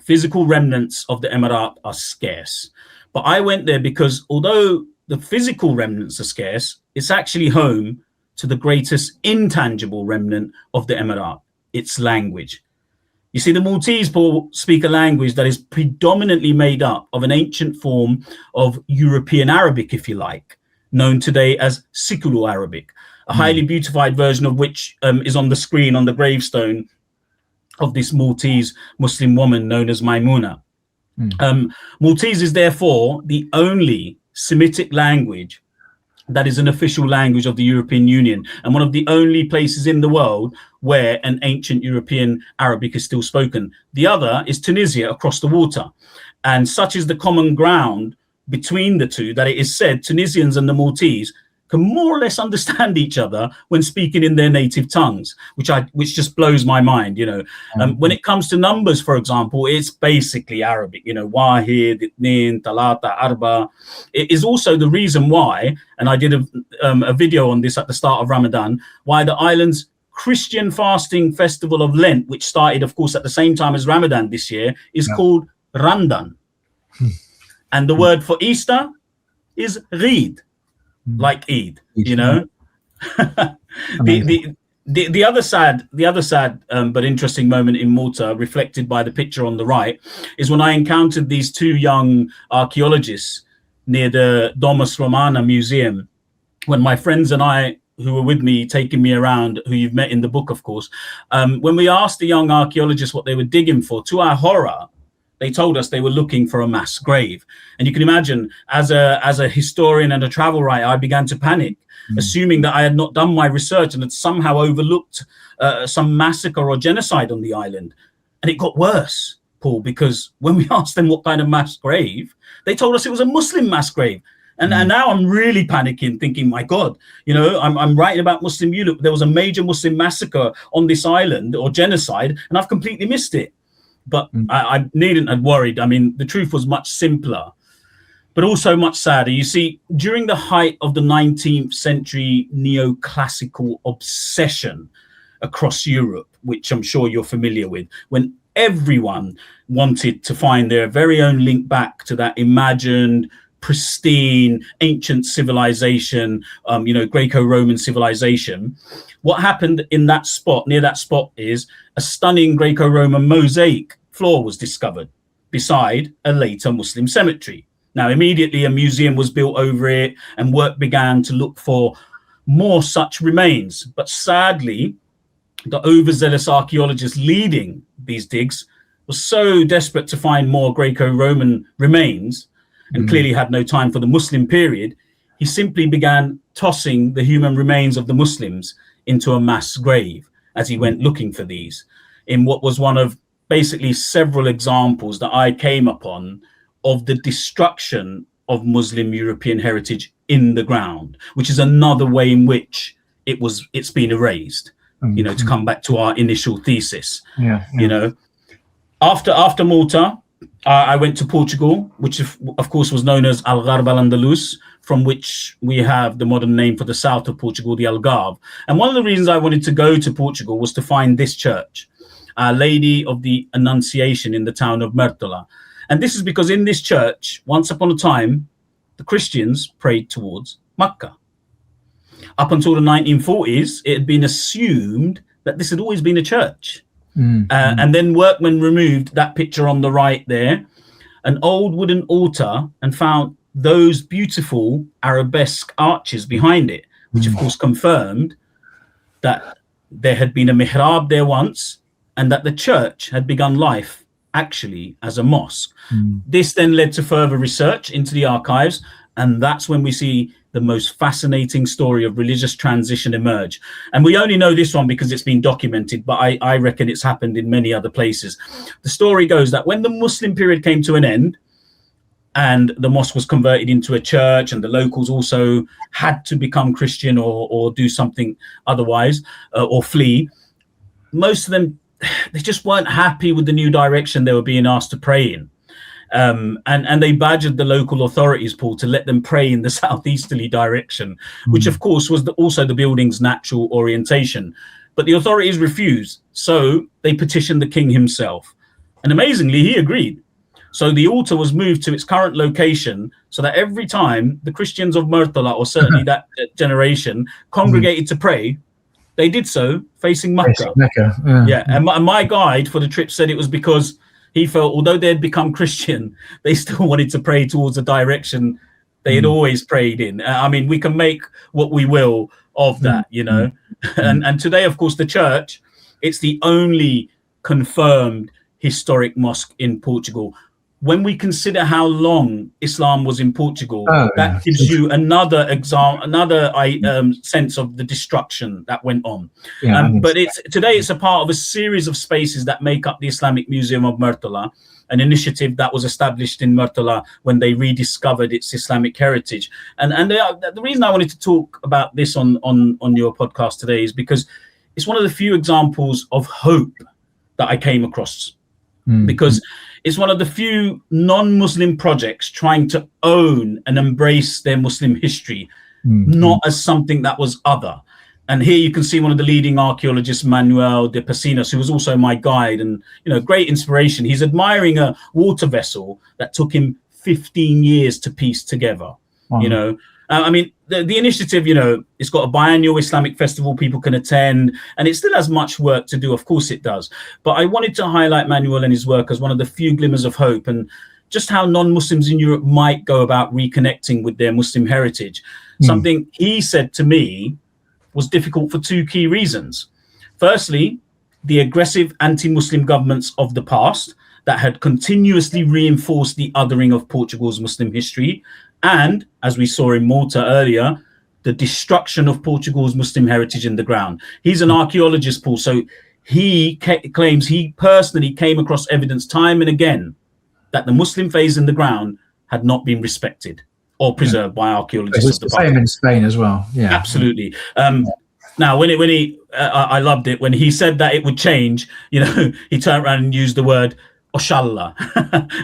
physical remnants of the Emirate are scarce. But I went there because although the physical remnants are scarce, it's actually home to the greatest intangible remnant of the Emirate, its language. You see, the Maltese, Paul, speak a language that is predominantly made up of an ancient form of European Arabic, if you like, known today as Siculo Arabic, a highly beautified version of which is on the screen on the gravestone of this Maltese Muslim woman known as Maimuna. Maltese is therefore the only Semitic language that is an official language of the European Union, and one of the only places in the world where an ancient European Arabic is still spoken. The other is Tunisia across the water. And such is the common ground between the two that it is said Tunisians and the Maltese can more or less understand each other when speaking in their native tongues, which just blows my mind. When it comes to numbers, for example, it's basically Arabic, Wahid, Itnin, Talata, Arba. It is also the reason why, and I did a video on this at the start of Ramadan, why the island's Christian fasting festival of Lent, which started, of course, at the same time as Ramadan this year, is called Randan. And the word for Easter is Eid. Like Eid, The other sad but interesting moment in Malta, reflected by the picture on the right, is when I encountered these two young archaeologists near the Domus Romana Museum. When my friends and I, who were with me, taking me around, who you've met in the book, of course, when we asked the young archaeologists what they were digging for, to our horror, they told us they were looking for a mass grave. And you can imagine, as a historian and a travel writer, I began to panic, assuming that I had not done my research and had somehow overlooked some massacre or genocide on the island. And it got worse, Paul, because when we asked them what kind of mass grave, they told us it was a Muslim mass grave. And now I'm really panicking, thinking, my God, you know, I'm writing about Muslim Europe. There was a major Muslim massacre on this island, or genocide, and I've completely missed it. But I needn't have worried. I mean, the truth was much simpler, but also much sadder. You see, during the height of the 19th century neoclassical obsession across Europe, which I'm sure you're familiar with, when everyone wanted to find their very own link back to that imagined, pristine, ancient civilization, you know, Greco-Roman civilization, what happened in that spot, near that spot, is a stunning Greco-Roman mosaic floor was discovered beside a later Muslim cemetery. Now, immediately a museum was built over it, and work began to look for more such remains. But sadly, the overzealous archaeologists leading these digs was so desperate to find more Greco-Roman remains, and clearly had no time for the Muslim period, he simply began tossing the human remains of the Muslims into a mass grave as he went looking for these, in what was one of basically several examples that I came upon of the destruction of Muslim European heritage in the ground, which is another way in which it's been erased, you know, to come back to our initial thesis. You know, after Malta, I went to Portugal, which of course was known as Algarve al-Andalus, from which we have the modern name for the south of Portugal, the Algarve. And one of the reasons I wanted to go to Portugal was to find this church, Our Lady of the Annunciation, in the town of Murtola. And this is because in this church, once upon a time, the Christians prayed towards Mecca. Up until the 1940s, it had been assumed that this had always been a church. And then workmen removed that picture on the right there, an old wooden altar, and found those beautiful arabesque arches behind it, which of course confirmed that there had been a mihrab there once, and that the church had begun life actually as a mosque. This then led to further research into the archives, and that's when we see the most fascinating story of religious transition emerge. And we only know this one because it's been documented, but I reckon it's happened in many other places. The story goes that when the Muslim period came to an end and the mosque was converted into a church, and the locals also had to become Christian or do something otherwise, or flee, most of them, they just weren't happy with the new direction they were being asked to pray in. And they badgered the local authorities, Paul, to let them pray in the southeasterly direction, which of course was also the building's natural orientation. But the authorities refused, so they petitioned the king himself. And amazingly, he agreed. So the altar was moved to its current location, so that every time the Christians of Murtola, or certainly that generation, congregated to pray, they did so facing Mecca. And my guide for the trip said it was because he felt, although they had become Christian, they still wanted to pray towards a direction they had always prayed in. I mean, we can make what we will of that, you know. And today, of course, the church, it's the only confirmed historic mosque in Portugal. When we consider how long Islam was in Portugal, that gives you another example, another sense of the destruction that went on. But today it's a part of a series of spaces that make up the Islamic Museum of Murtola, an initiative that was established in Murtola when they rediscovered its Islamic heritage. And the reason I wanted to talk about this on your podcast today is because it's one of the few examples of hope that I came across. Because it's one of the few non-Muslim projects trying to own and embrace their Muslim history, not as something that was other. And here you can see one of the leading archaeologists, Manuel de Pecinas, who was also my guide, and, you know, great inspiration. He's admiring a water vessel that took him 15 years to piece together. You know, I mean, the initiative, you know, it's got a biannual Islamic festival people can attend, and it still has much work to do. Of course it does. But I wanted to highlight Manuel and his work as one of the few glimmers of hope, and just how non-Muslims in Europe might go about reconnecting with their Muslim heritage. Something he said to me was difficult for two key reasons. Firstly, the aggressive anti-Muslim governments of the past that had continuously reinforced the othering of Portugal's Muslim history, and, as we saw in Malta earlier, the destruction of Portugal's Muslim heritage in the ground. He's an archaeologist, Paul, so he claims he personally came across evidence time and again that the Muslim faith in the ground had not been respected or preserved by archaeologists It's of the the past. same in Spain as well. Yeah, absolutely. Now, when he, I loved it when he said that it would change. You know, he turned around and used the word "Oshallah,"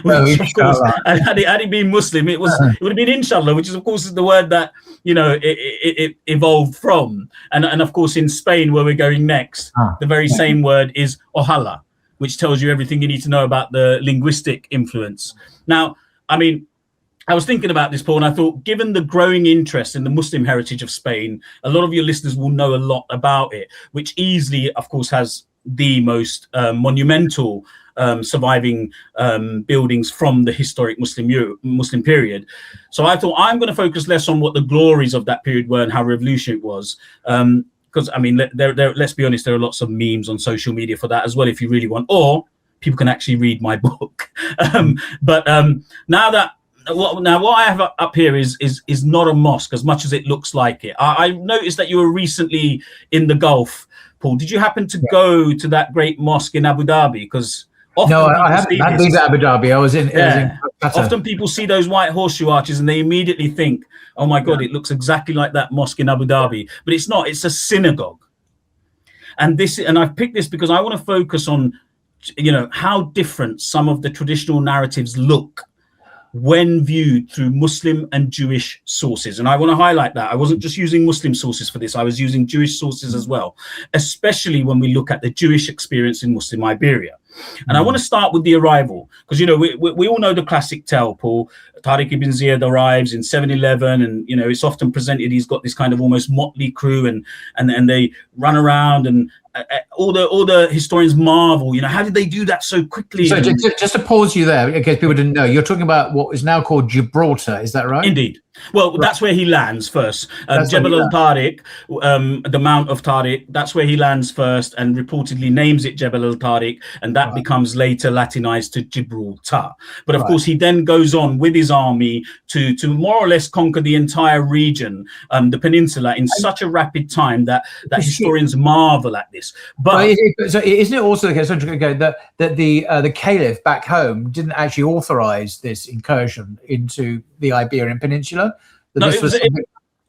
which of course, had he been Muslim, it would have been "Inshallah," which is of course the word that it evolved from. And of course, in Spain, where we're going next, the very same word is "Ojalá," which tells you everything you need to know about the linguistic influence. Now, I mean, I was thinking about this, Paul, and I thought, given the growing interest in the Muslim heritage of Spain, a lot of your listeners will know a lot about it, which easily, of course, has the most monumental surviving buildings from the historic Muslim period. So I thought I'm going to focus less on what the glories of that period were and how revolutionary it was. Because, I mean, let's be honest, there are lots of memes on social media for that as well, if you really want, or people can actually read my book. Now what I have up here is not a mosque as much as it looks like it. I noticed that you were recently in the Gulf, Paul. Did you happen to go to that great mosque in Abu Dhabi? Because no, I haven't been to Abu Dhabi. I was in Qatar. Often people see those white horseshoe arches and they immediately think, oh my God, it looks exactly like that mosque in Abu Dhabi. But it's not. It's a synagogue. And I've picked this because I want to focus on, how different some of the traditional narratives look when viewed through Muslim and Jewish sources. And I want to highlight that I wasn't just using Muslim sources for this, I was using Jewish sources as well, especially when we look at the Jewish experience in Muslim Iberia. And I want to start with the arrival, because, we all know the classic tale, Paul. Tharik ibn Ziyad arrives in 711, and, it's often presented, he's got this kind of almost motley crew, and they run around, and all the historians marvel, how did they do that so quickly? So just to pause you there, in case people didn't know, you're talking about what is now called Gibraltar, is that right? Indeed. Well, that's where he lands first. Jebel al-Tariq, the Mount of Tariq, that's where he lands first, and reportedly names it Jebel al-Tariq, and that becomes later Latinized to Gibraltar. But of course, he then goes on with his army to more or less conquer the entire region, the peninsula, in such a rapid time that historians marvel at this. But so isn't it also the case that the caliph back home didn't actually authorize this incursion into the Iberian Peninsula? No,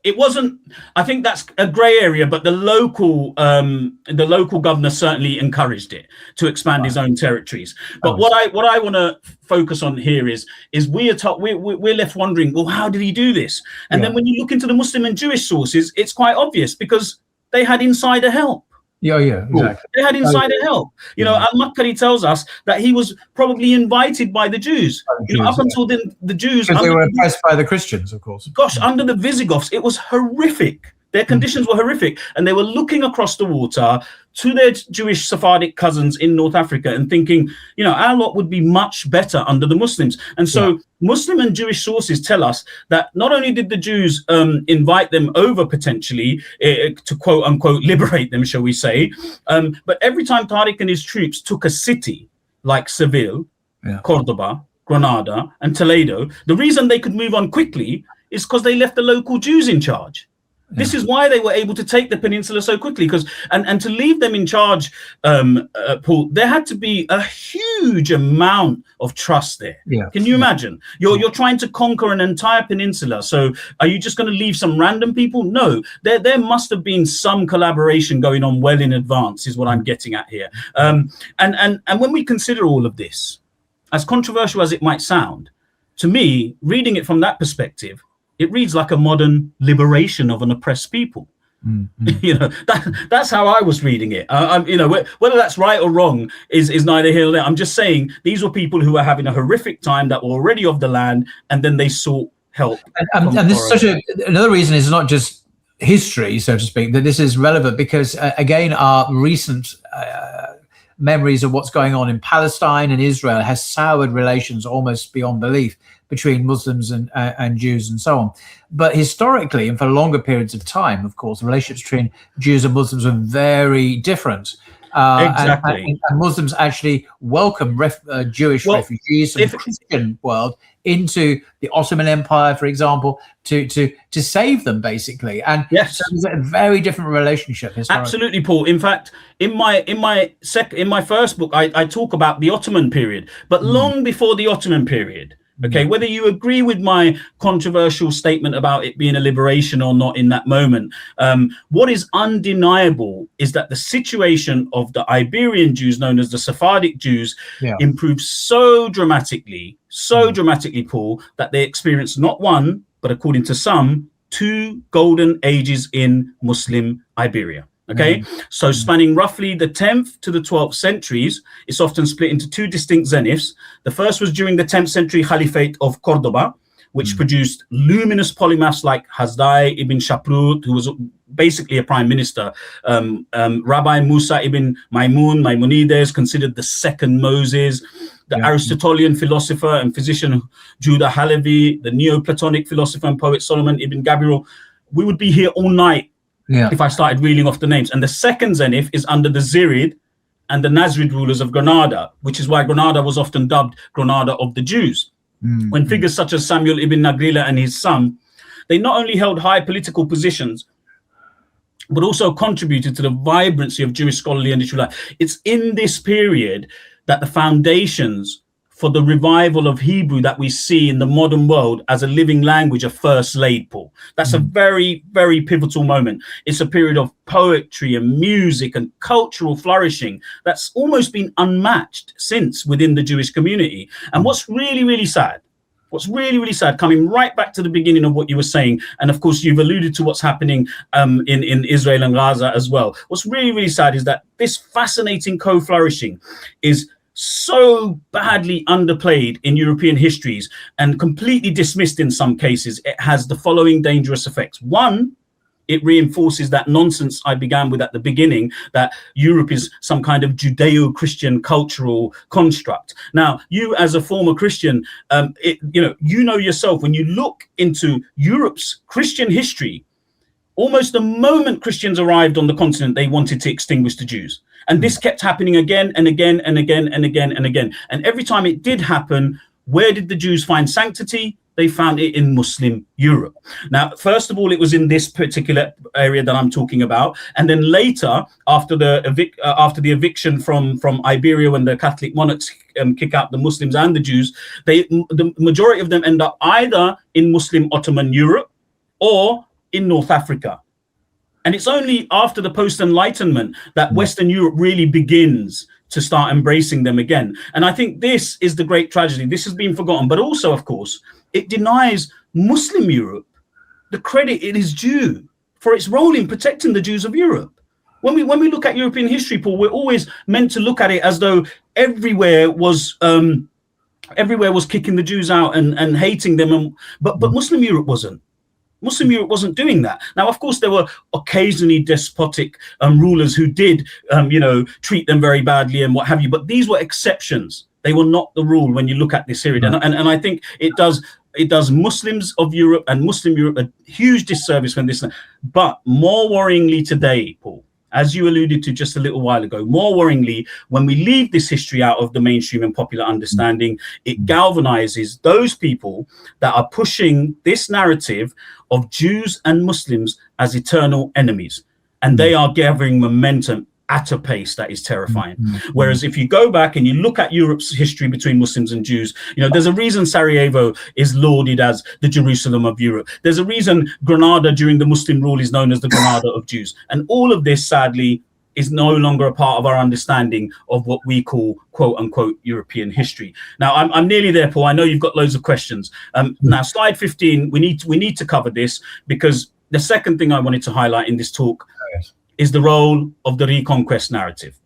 it wasn't. I think that's a grey area, but the local governor certainly encouraged it to expand his own territories. But what I want to focus on here is we're left wondering, well, how did he do this? And then when you look into the Muslim and Jewish sources, it's quite obvious, because they had insider help. Yeah, exactly. They had insider help. Al-Makkari tells us that he was probably invited by the Jews. Up until then, the Jews, because they were oppressed by the Christians, of course. Gosh, under the Visigoths, it was horrific. Their conditions were horrific, and they were looking across the water to their Jewish Sephardic cousins in North Africa and thinking, our lot would be much better under the Muslims. And so Muslim and Jewish sources tell us that not only did the Jews invite them over potentially to quote unquote liberate them, shall we say, but every time Tariq and his troops took a city like Seville, Cordoba, Granada, and Toledo, the reason they could move on quickly is because they left the local Jews in charge. This is why they were able to take the peninsula so quickly, because and to leave them in charge, Paul, there had to be a huge amount of trust there. Can you imagine? You're trying to conquer an entire peninsula. So are you just going to leave some random people? No, there must have been some collaboration going on well in advance, is what I'm getting at here. And when we consider all of this, as controversial as it might sound, to me, reading it from that perspective, it reads like a modern liberation of an oppressed people. That's how I was reading it. Whether that's right or wrong is neither here nor there. I'm just saying these were people who were having a horrific time, that were already of the land, and then they sought help. And this is another reason is not just history, so to speak, that this is relevant, because again, our recent memories of what's going on in Palestine and Israel has soured relations almost beyond belief between Muslims and Jews and so on. But historically, and for longer periods of time, of course, the relationships between Jews and Muslims were very different. Exactly. And Muslims actually welcome Jewish refugees from the Christian world into the Ottoman Empire, for example, to save them, basically. And so it's a very different relationship historically. Absolutely, Paul. In fact, in my first book, I talk about the Ottoman period, but long before the Ottoman period, Okay, whether you agree with my controversial statement about it being a liberation or not in that moment, what is undeniable is that the situation of the Iberian Jews, known as the Sephardic Jews, improved so dramatically, Paul, that they experienced not one, but according to some, 2 golden ages in Muslim Iberia. Okay, so spanning roughly the 10th to the 12th centuries, it's often split into 2 distinct zeniths. The first was during the 10th century Caliphate of Cordoba, which produced luminous polymaths like Hasdai ibn Shaprut, who was basically a prime minister. Rabbi Musa ibn Maimonides, considered the second Moses. The Aristotelian philosopher and physician Judah Halevi, the Neoplatonic philosopher and poet Solomon ibn Gabriel. We would be here all night if I started reeling off the names. And the second zenith is under the Zirid and the Nasrid rulers of Granada, which is why Granada was often dubbed Granada of the Jews. When figures such as Samuel ibn Nagrila and his son, they not only held high political positions, but also contributed to the vibrancy of Jewish scholarly and literary life. It's in this period that the foundations for the revival of Hebrew that we see in the modern world as a living language are first laid, Paul. That's a very, very pivotal moment. It's a period of poetry and music and cultural flourishing that's almost been unmatched since within the Jewish community. And what's really, really sad, coming right back to the beginning of what you were saying, and of course you've alluded to what's happening in Israel and Gaza as well. What's really, really sad is that this fascinating co-flourishing is so badly underplayed in European histories and completely dismissed in some cases. It has the following dangerous effects. One, it reinforces that nonsense I began with at the beginning, that Europe is some kind of Judeo-Christian cultural construct. Now, you as a former Christian, you know yourself, when you look into Europe's Christian history, almost the moment Christians arrived on the continent, they wanted to extinguish the Jews. And this kept happening again and again and again and again and again. And every time it did happen, where did the Jews find sanctity? They found it in Muslim Europe. Now, first of all, it was in this particular area that I'm talking about. And then later, after the eviction from Iberia, when the Catholic monarchs kick out the Muslims and the Jews, the majority of them end up either in Muslim Ottoman Europe or in North Africa. And it's only after the post-Enlightenment that Western Europe really begins to start embracing them again. And I think this is the great tragedy. This has been forgotten. But also, of course, it denies Muslim Europe the credit it is due for its role in protecting the Jews of Europe. When we look at European history, Paul, we're always meant to look at it as though everywhere was kicking the Jews out and hating them. But Muslim Europe wasn't. Muslim Europe wasn't doing that. Now, of course, there were occasionally despotic rulers who did, treat them very badly and what have you. But these were exceptions. They were not the rule when you look at this period. And I think it does Muslims of Europe and Muslim Europe a huge disservice when this. But more worryingly today, Paul, as you alluded to just a little while ago, more worryingly, when we leave this history out of the mainstream and popular understanding, it galvanizes those people that are pushing this narrative of Jews and Muslims as eternal enemies. And they are gathering momentum at a pace that is terrifying. Whereas if you go back and you look at Europe's history between Muslims and Jews, there's a reason Sarajevo is lauded as the Jerusalem of Europe. There's a reason Granada during the Muslim rule is known as the Granada of Jews. And all of this, sadly, is no longer a part of our understanding of what we call quote unquote European history. Now, I'm nearly there, Paul. I know you've got loads of questions. Now, slide 15, we need to cover this, because the second thing I wanted to highlight in this talk is the role of the Reconquest narrative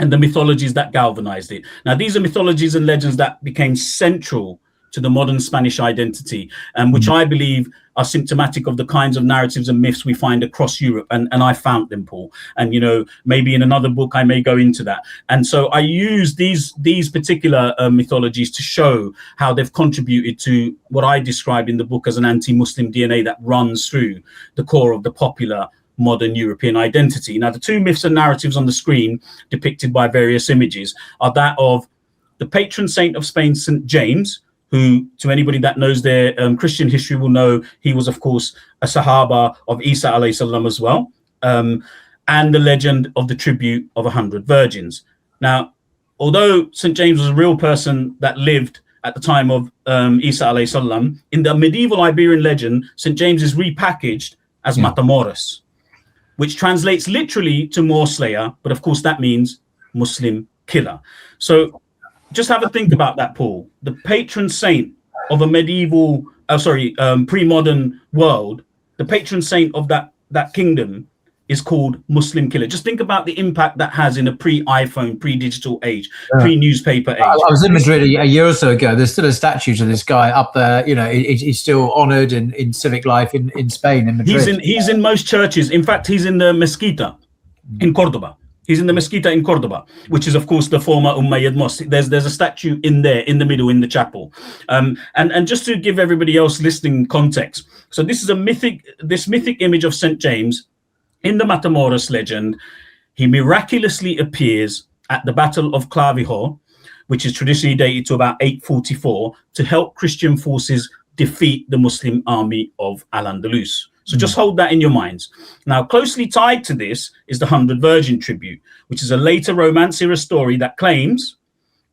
and the mythologies that galvanized it. Now, these are mythologies and legends that became central to the modern Spanish identity, which I believe are symptomatic of the kinds of narratives and myths we find across Europe. And I found them, Paul. And, maybe in another book, I may go into that. And so I use these particular mythologies to show how they've contributed to what I describe in the book as an anti-Muslim DNA that runs through the core of the popular modern European identity. Now, the two myths and narratives on the screen, depicted by various images, are that of the patron saint of Spain, St. James, who, to anybody that knows their Christian history, will know he was, of course, a Sahaba of Isa alayhi salam as well, and the legend of the tribute of 100 virgins. Now, although St. James was a real person that lived at the time of Isa alayhi salam. In the medieval Iberian legend, St. James is repackaged as Matamoros, which translates literally to Moor Slayer, but of course that means Muslim killer. So just have a think about that, Paul. The patron saint of a medieval, pre-modern world, the patron saint of that kingdom is called Muslim killer. Just think about the impact that has in a pre-iPhone, pre-digital age, pre-newspaper age. I was in Madrid a year or so ago. There's still a statue to this guy up there. You know, he's still honoured in civic life in Spain, in Madrid. He's in most churches. In fact, he's in the Mezquita in Cordoba. He's in the Mezquita in Cordoba, which is, of course, the former Umayyad mosque. There's a statue in there, in the middle, in the chapel. And just to give everybody else listening context, so this is this mythic image of St. James. In the Matamoros legend, he miraculously appears at the Battle of Clavijo, which is traditionally dated to about 844, to help Christian forces defeat the Muslim army of Al-Andalus. So just hold that in your minds. Now, closely tied to this is the 100 Virgin tribute, which is a later Romance era story that claims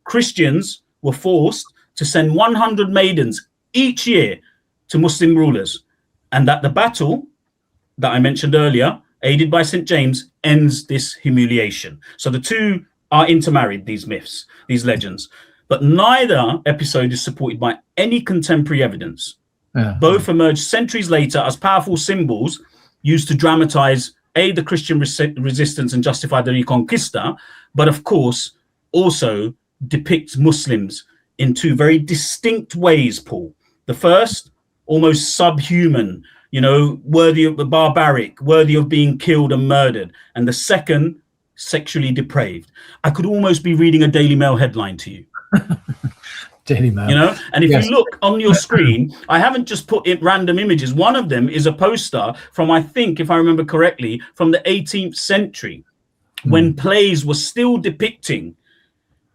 Christians were forced to send 100 maidens each year to Muslim rulers, and that the battle that I mentioned earlier, aided by St. James, ends this humiliation. So the two are intermarried, these myths, these legends, but neither episode is supported by any contemporary evidence. Both emerged centuries later as powerful symbols used to dramatize the Christian resistance and justify the Reconquista, but of course also depicts Muslims in two very distinct ways, Paul. The first, almost subhuman, you know, worthy of the barbaric, worthy of being killed and murdered. And the second, sexually depraved. I could almost be reading a Daily Mail headline to you. Daily Mail. You know, and if you look on your screen, I haven't just put in random images. One of them is a poster from, I think, if I remember correctly, from the 18th century, when plays were still depicting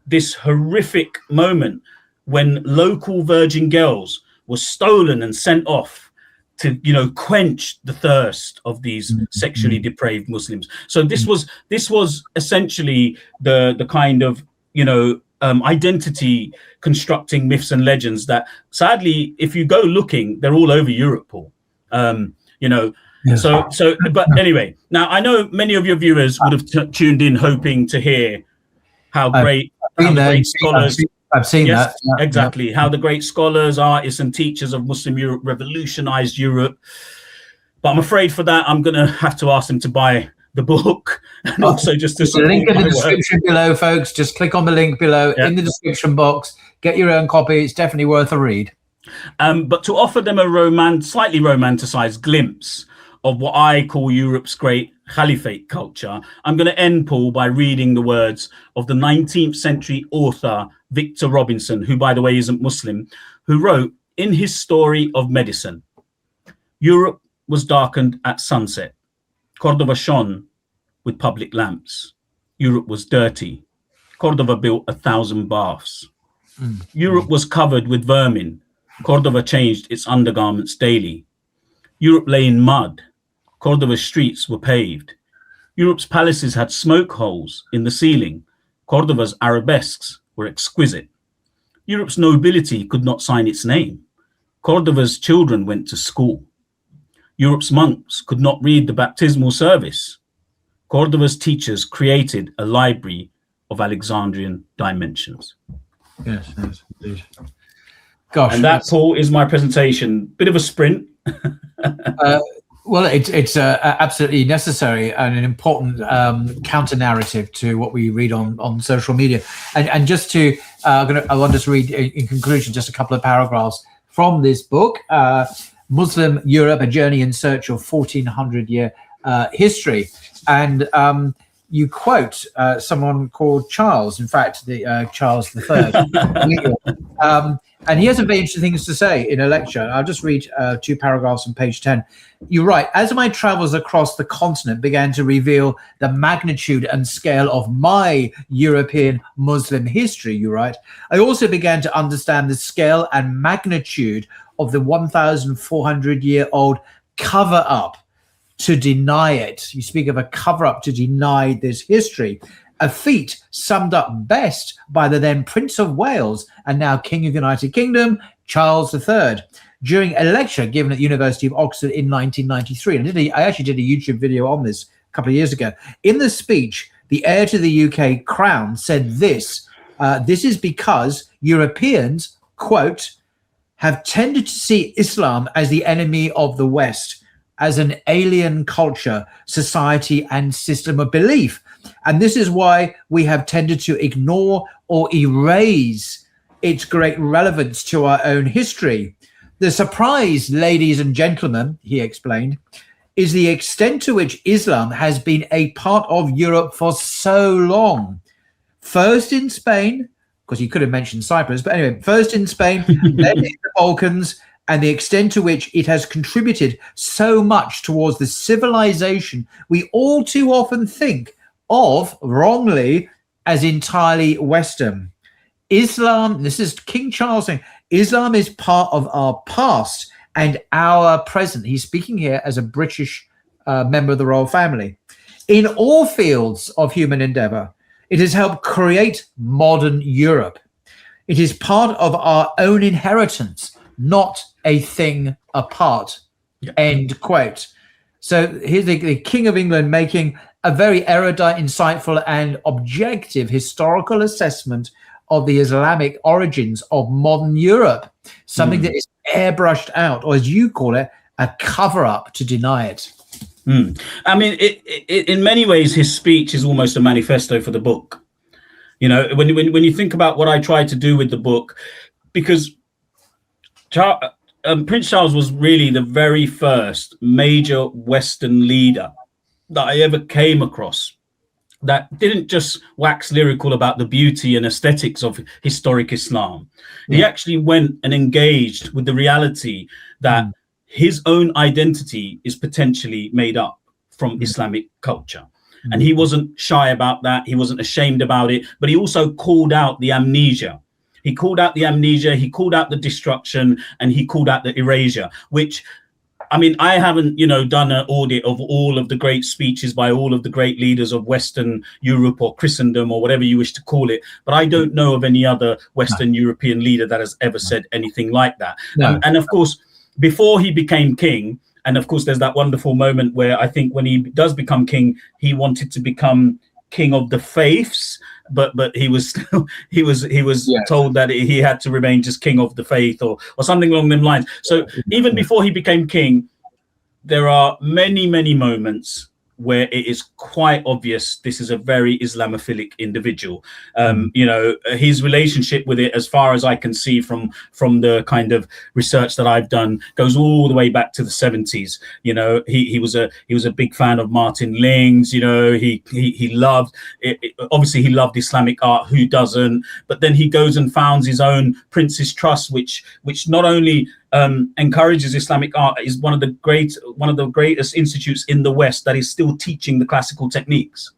this horrific moment when local virgin girls were stolen and sent off to, you know, quench the thirst of these sexually depraved Muslims. So this was essentially the kind of, you know, identity constructing myths and legends that, sadly, if you go looking, they're all over Europe, Paul. You know, but anyway, now I know many of your viewers would have tuned in hoping to hear how great scholars. I've seen that. Exactly. How the great scholars, artists, and teachers of Muslim Europe revolutionized Europe. But I'm afraid for that, I'm going to have to ask them to buy the book, and also just to the link in the description below, folks. Just click on the link below in the description box. Get your own copy. It's definitely worth a read. But to offer them a slightly romanticized glimpse of what I call Europe's great Caliphate culture, I'm going to end, Paul, by reading the words of the 19th century author Victor Robinson, who, by the way, isn't Muslim, who wrote in his story of medicine, Europe was darkened at sunset. Cordoba shone with public lamps. Europe was dirty. Cordoba built 1,000 baths. Europe was covered with vermin. Cordoba changed its undergarments daily. Europe lay in mud. Cordoba's streets were paved. Europe's palaces had smoke holes in the ceiling. Cordoba's arabesques were exquisite. Europe's nobility could not sign its name. Cordoba's children went to school. Europe's monks could not read the baptismal service. Cordoba's teachers created a library of Alexandrian dimensions. Yes, indeed. Gosh, and that, Paul, is my presentation. Bit of a sprint. Well, it's absolutely necessary and an important counter narrative to what we read on social media. And just to, I want to read in conclusion just a couple of paragraphs from this book, Muslim Europe: A Journey in Search of 1400-Year History. And you quote someone called Charles, in fact, Charles III. And he has some very interesting things to say in a lecture. I'll just read 2 paragraphs on page 10. You write, as my travels across the continent began to reveal the magnitude and scale of my European Muslim history, you write, I also began to understand the scale and magnitude of the 1,400-year-old cover-up to deny it. You speak of a cover-up to deny this history. a feat summed up best by the then Prince of Wales and now King of the United Kingdom, Charles III, during a lecture given at the University of Oxford in 1993. And I actually did a YouTube video on this a couple of years ago. In the speech, the heir to the UK crown said this is because Europeans, quote, have tended to see Islam as the enemy of the West, as an alien culture, society, and system of belief. And this is why we have tended to ignore or erase its great relevance to our own history. The surprise, ladies and gentlemen, he explained, is the extent to which Islam has been a part of Europe for so long. First in Spain, because he could have mentioned Cyprus, but anyway, first in Spain, then in the Balkans, and the extent to which it has contributed so much towards the civilization we all too often think of, wrongly, as entirely Western. Islam, this is King Charles saying, Islam is part of our past and our present. He's speaking here as a British member of the royal family. In all fields of human endeavor, it has helped create modern Europe. It is part of our own inheritance, not a thing apart. Yeah. End quote. So here's the King of England making a very erudite, insightful, and objective historical assessment of the Islamic origins of modern Europe, something that is airbrushed out, or as you call it, a cover-up to deny it. I mean, in many ways, his speech is almost a manifesto for the book. You know, when you think about what I tried to do with the book, because Prince Charles was really the very first major Western leader that I ever came across that didn't just wax lyrical about the beauty and aesthetics of historic Islam. He actually went and engaged with the reality that his own identity is potentially made up from Islamic culture. And he wasn't shy about that. He wasn't ashamed about it, but he also called out the amnesia. He called out the amnesia, he called out the destruction, and he called out the erasure, which, I mean, I haven't, done an audit of all of the great speeches by all of the great leaders of Western Europe or Christendom or whatever you wish to call it. But I don't know of any other Western European leader that has ever said anything like that. And of course, before he became king, and of course, there's that wonderful moment where I think when he does become king, he wanted to become king of the faiths, but he was told that he had to remain just king of the faith or something along them lines. So even before he became king, there are many moments where it is quite obvious this is a very Islamophilic individual. His relationship with it, as far as I can see from the kind of research that I've done, goes all the way back to the 70s. He was a big fan of Martin Ling's. He loved it. Obviously he loved Islamic art. Who doesn't? But then he goes and founds his own Prince's Trust, which not only encourages Islamic art, is one of the greatest institutes in the West that is still teaching the classical techniques.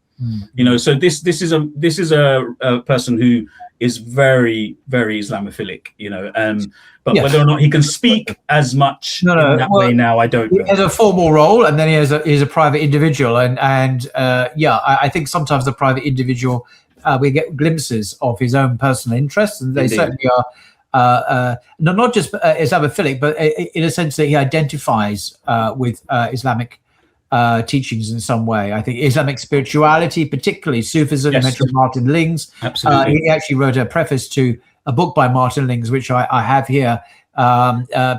So this is a person who is very, very Islamophilic. But whether or not he can speak as much in that way now, I don't know. He has a formal role, and then he's a private individual, and I think sometimes the private individual we get glimpses of his own personal interests, and they certainly are. Not just Islamophilic, but in a sense that he identifies with Islamic teachings in some way. I think Islamic spirituality, particularly Sufism, mentioned Martin Ling's. Absolutely. He actually wrote a preface to a book by Martin Ling's, which I have here,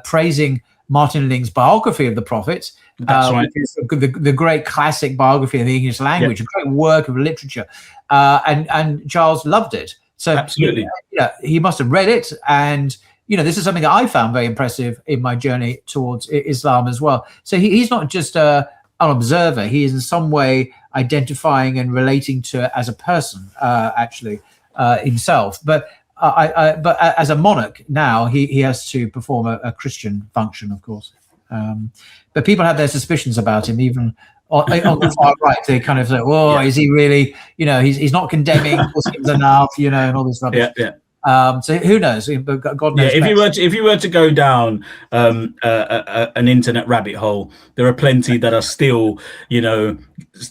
praising Martin Ling's biography of the Prophet. That's right. Which is the great classic biography of the English language, a great work of literature. And Charles loved it. So absolutely, he must have read it, and this is something that I found very impressive in my journey towards Islam as well. So he's not just an observer; he is in some way identifying and relating to it as a person, himself. But but as a monarch now, he has to perform a Christian function, of course. But people have their suspicions about him, even on the far right. They kind of say, "Whoa, is he really? He's not condemning Muslims enough, and all this rubbish." So who knows? God knows. If you were to go down an internet rabbit hole, there are plenty that are still,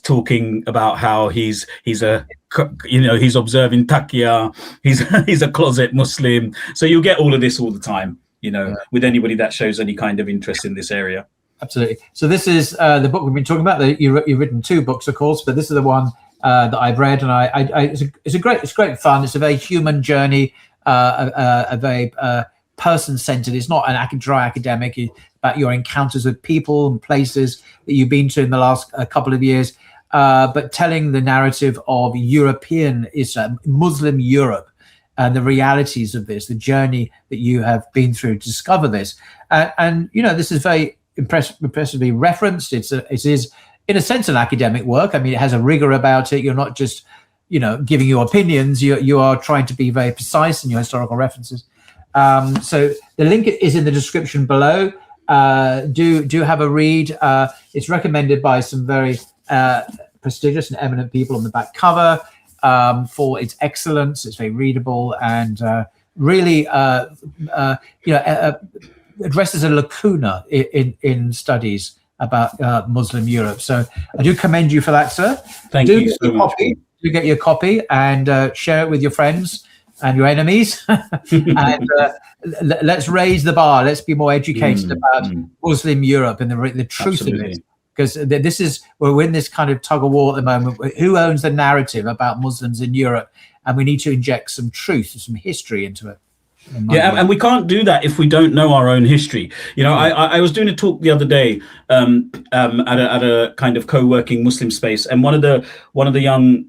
talking about how he's a he's observing Taqiyya, he's a closet Muslim. So you'll get all of this all the time, with anybody that shows any kind of interest in this area. Absolutely. So this is the book we've been talking about. You've written 2 books, of course, but this is the one that I've read, and it's great fun. It's a very human journey, a very person-centered. It's not an dry academic. It's about your encounters with people and places that you've been to in the last couple of years, but telling the narrative of European Islam, Muslim Europe, and the realities of this, the journey that you have been through to discover this. And this is very impressively referenced. It is, in a sense, an academic work. I mean, it has a rigor about it. You're not just, giving your opinions. You are trying to be very precise in your historical references. So the link is in the description below. Do have a read. It's recommended by some very prestigious and eminent people on the back cover for its excellence. It's very readable and really, addresses a lacuna in studies about Muslim Europe. So I do commend you for that, sir. Thank you so much. Do get your copy and share it with your friends and your enemies. And let's raise the bar. Let's be more educated about Muslim Europe and the truth of it. Because we're in this kind of tug of war at the moment. Who owns the narrative about Muslims in Europe? And we need to inject some truth, some history into it. Yeah, and we can't do that if we don't know our own history. I was doing a talk the other day at a kind of co-working Muslim space, and one of the young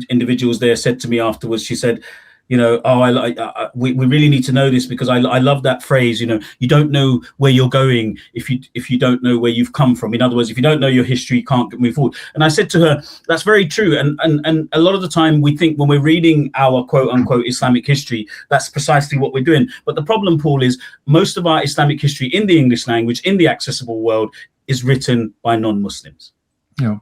individuals there said to me afterwards, she said, we really need to know this, because I love that phrase, you don't know where you're going if you don't know where you've come from. In other words, if you don't know your history, you can't move forward. And I said to her, that's very true. And a lot of the time we think when we're reading our quote unquote Islamic history, that's precisely what we're doing. But the problem, Paul, is most of our Islamic history in the English language, in the accessible world, is written by non-Muslims. Yeah.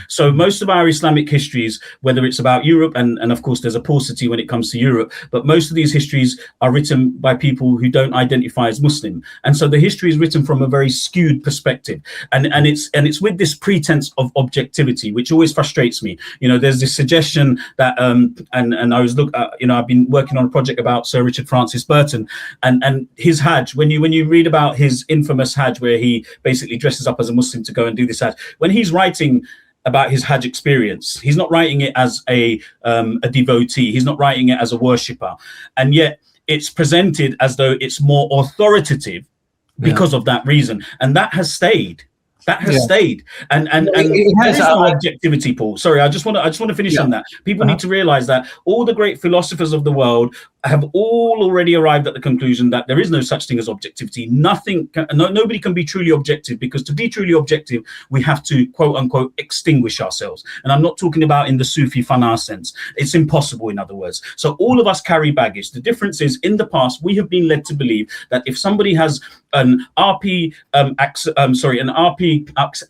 So most of our Islamic histories, whether it's about Europe, and of course there's a paucity when it comes to Europe, but most of these histories are written by people who don't identify as Muslim. And so the history is written from a very skewed perspective. And it's with this pretense of objectivity, which always frustrates me. There's this suggestion that, and I was I've been working on a project about Sir Richard Francis Burton and his Hajj. When you read about his infamous Hajj, where he basically dresses up as a Muslim to go and do this Hajj, when he's writing about his Hajj experience, he's not writing it as a devotee. He's not writing it as a worshipper. And yet it's presented as though it's more authoritative because of that reason. And that has stayed. That has stayed, and there is no objectivity, Paul. Sorry, I just want to finish on that. People need to realize that all the great philosophers of the world have all already arrived at the conclusion that there is no such thing as objectivity. Nobody can be truly objective, because to be truly objective, we have to quote unquote extinguish ourselves. And I'm not talking about in the Sufi fana sense. It's impossible, in other words. So all of us carry baggage. The difference is, in the past, we have been led to believe that if somebody has an RP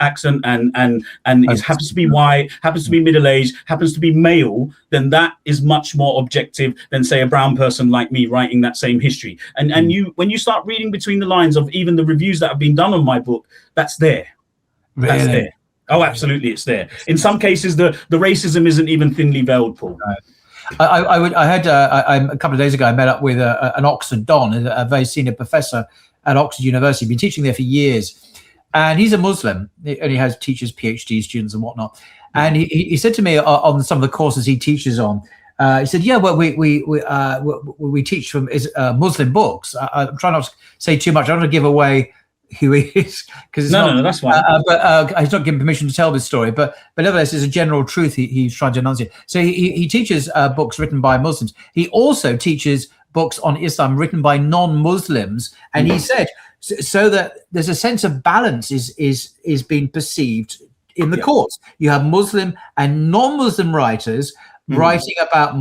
accent and it happens to be white, happens to be middle-aged, happens to be male, then that is much more objective than, say, a brown person like me writing that same history. And when you start reading between the lines of even the reviews that have been done on my book, that's there. Really? That's there. Oh, absolutely, it's there. In some cases, the racism isn't even thinly veiled, Paul. Right. A couple of days ago, I met up with an Oxford Don, a very senior professor at Oxford University, been teaching there for years. And he's a Muslim, and he teaches PhD students and whatnot. And he said to me on some of the courses he teaches on, he said, "Yeah, well, we teach from Muslim books." I'm trying not to say too much. I don't want to give away who he is, because no, that's fine. But he's not given permission to tell this story. But nevertheless, there's a general truth he's trying to enunciate. So he teaches books written by Muslims. He also teaches books on Islam written by non-Muslims, and he said so that there's a sense of balance is being perceived in the course. You have Muslim and non-Muslim writers writing about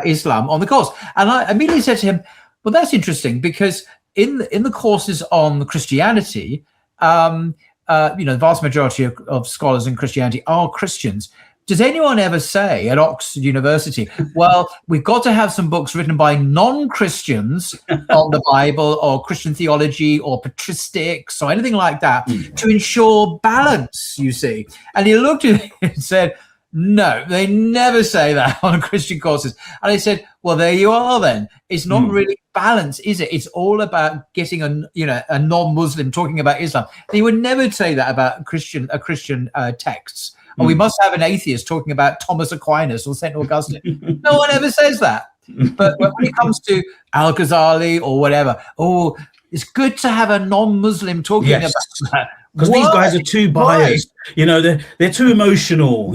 Islam on the course, and I immediately said to him, "Well, that's interesting, because in the courses on Christianity, the vast majority of scholars in Christianity are Christians. Does anyone ever say at Oxford University, well, we've got to have some books written by non-Christians on the Bible or Christian theology or patristics or anything like that to ensure balance, you see?" And he looked at me and said, No, they never say that on Christian courses. And I said, well, there you are then. It's not really balanced, is it? It's all about getting a non-Muslim talking about Islam. They would never say that about Christian texts. Or we must have an atheist talking about Thomas Aquinas or St. Augustine. No one ever says that. But when it comes to Al-Ghazali or whatever, it's good to have a non-Muslim talking about that. Because these guys are too biased, they're too emotional,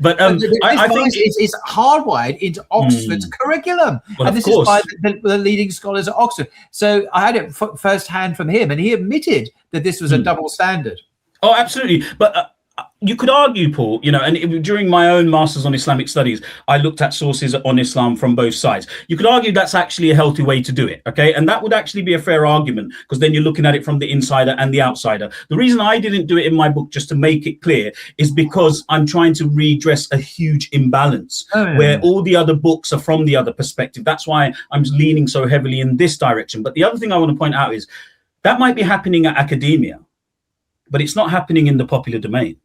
But I think it's hardwired into Oxford's curriculum, and this is by the leading scholars at Oxford. So I had it firsthand from him, and he admitted that this was a double standard. Oh, absolutely. But you could argue, Paul, and during my own Masters on Islamic Studies, I looked at sources on Islam from both sides. You could argue that's actually a healthy way to do it, okay? And that would actually be a fair argument, because then you're looking at it from the insider and the outsider. The reason I didn't do it in my book, just to make it clear, is because I'm trying to redress a huge imbalance where all the other books are from the other perspective. That's why I'm leaning so heavily in this direction. But the other thing I want to point out is that might be happening at academia, but it's not happening in the popular domain.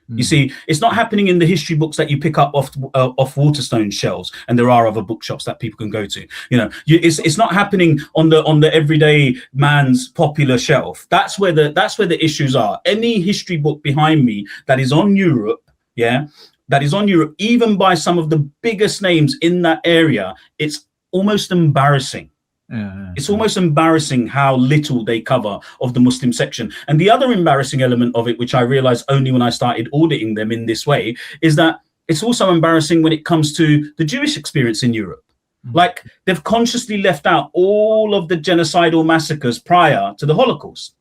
You see, it's not happening in the history books that you pick up off Waterstone shelves, and there are other bookshops that people can go to. It's not happening on the everyday man's popular shelf. That's where the issues are. Any history book behind me that is on Europe, even by some of the biggest names in that area, it's almost embarrassing. It's almost embarrassing how little they cover of the Muslim section. And the other embarrassing element of it, which I realized only when I started auditing them in this way, is that it's also embarrassing when it comes to the Jewish experience in Europe. Like, they've consciously left out all of the genocidal massacres prior to the Holocaust.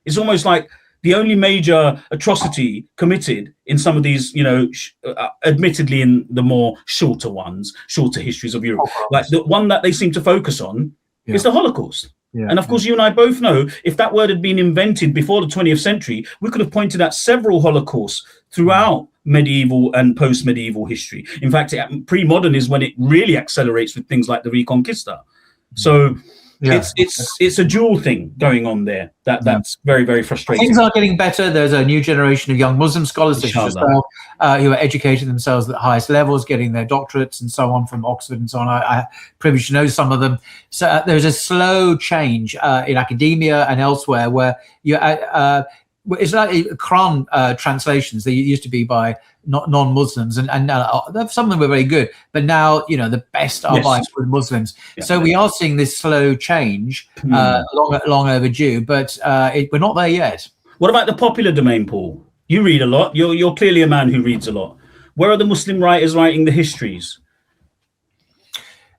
It's almost like the only major atrocity committed in some of these, admittedly in the more shorter histories of Europe, like the one that they seem to focus on, it's the Holocaust. And of course, you and I both know, if that word had been invented before the 20th century, we could have pointed at several Holocausts throughout medieval and post-medieval history. In fact, pre-modern is when it really accelerates with things like the Reconquista. So it's a dual thing going on there. That's very, very frustrating. Things are getting better. There's a new generation of young Muslim scholars such as yourself, who are educating themselves at the highest levels, getting their doctorates and so on from Oxford and so on. I privileged to know some of them. So there's a slow change in academia and elsewhere where it's like Quran translations. They used to be by non-Muslims, and some of them were very good, but now the best are by Muslims. So we are seeing this slow change, long overdue, but we're not there yet. What about the popular domain, Paul? You read a lot. You're clearly a man who reads a lot. Where are the Muslim writers writing the histories?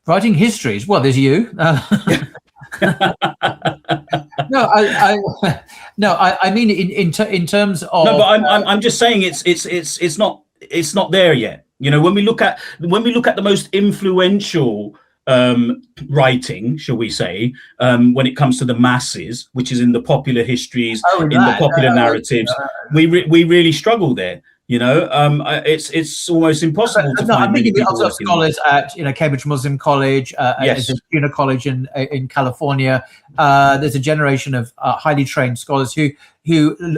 Writing histories? Well, there's you. I mean in terms of. No, but I'm just saying it's not there yet. When we look at the most influential writing, shall we say, when it comes to the masses, which is in the popular histories, the popular narratives, we really struggle there. It's almost impossible to find. I'm thinking of scholars at Cambridge Muslim College, Junior College in California. There's a generation of highly trained scholars who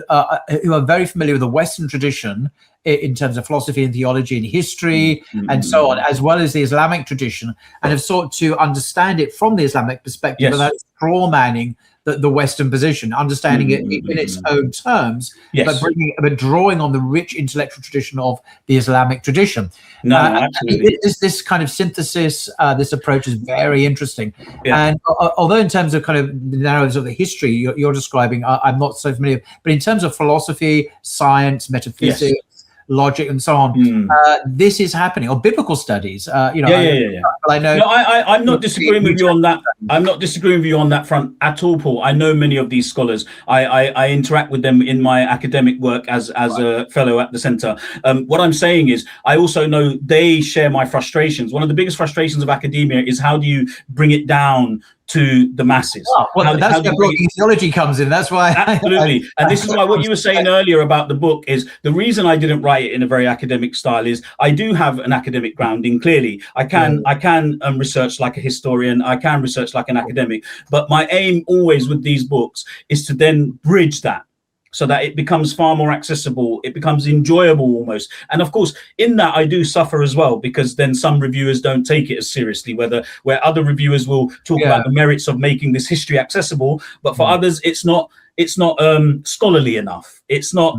are very familiar with the Western tradition in terms of philosophy and theology and history and so on, as well as the Islamic tradition, and have sought to understand it from the Islamic perspective without straw manning the Western position, understanding it in its own terms, but drawing on the rich intellectual tradition of the Islamic tradition. Absolutely. This kind of synthesis, this approach is very interesting. And although in terms of kind of the narratives of the history you're describing, I'm not so familiar, but in terms of philosophy, science, metaphysics, logic and so on, this is happening, or biblical studies. I know. I'm not disagreeing with you on that. I'm not disagreeing with you on that front at all, Paul. I know many of these scholars. I interact with them in my academic work as a fellow at the centre. What I'm saying is, I also know they share my frustrations. One of the biggest frustrations of academia is, how do you bring it down to the masses? That's where theology comes in. That's why. Absolutely. And this is why what you were saying earlier about the book is the reason I didn't write it in a very academic style is I do have an academic grounding. Clearly, I can research like a historian. I can research like an academic. But my aim always with these books is to then bridge that. so that it becomes far more accessible, it becomes enjoyable almost. And of course, in that I do suffer as well, because then some reviewers don't take it as seriously, where other reviewers will talk about the merits of making this history accessible, but for others it's not scholarly enough. It's not,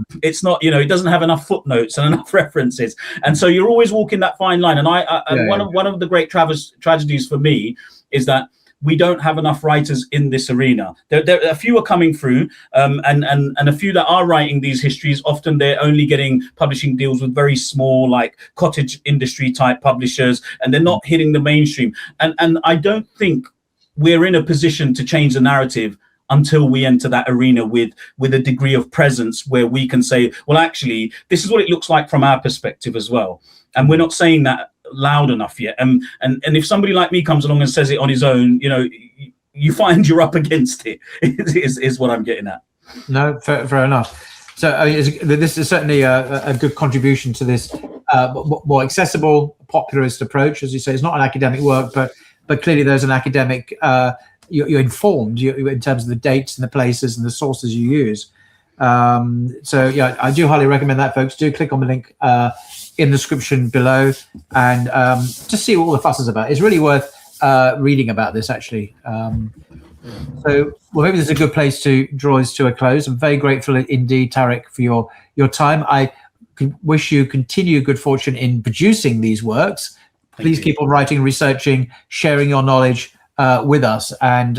you know, it doesn't have enough footnotes and enough references. And so you're always walking that fine line. And one of the great tragedies for me is that we don't have enough writers in this arena. There a few are coming through, and a few that are writing these histories. Often they're only getting publishing deals with very small, like cottage industry type publishers, and they're not hitting the mainstream. And I don't think we're in a position to change the narrative until we enter that arena with a degree of presence where we can say, well, actually, this is what it looks like from our perspective as well. And we're not saying that loud enough yet. And if somebody like me comes along and says it on his own, you know, you find you're up against it, is what I'm getting at. No, fair enough. So this is certainly a good contribution to this more accessible, popularist approach. As you say, it's not an academic work, but clearly there's an academic, you're informed in terms of the dates and the places and the sources you use. So yeah, I do highly recommend that, folks. Do click on the link in the description below and just see what all the fuss is about. It's really worth reading about this, actually. So, well, maybe this is a good place to draw this to a close. I'm very grateful indeed, Tharik, for your time. I wish you continued good fortune in producing these works. Please keep on writing, researching, sharing your knowledge with us. And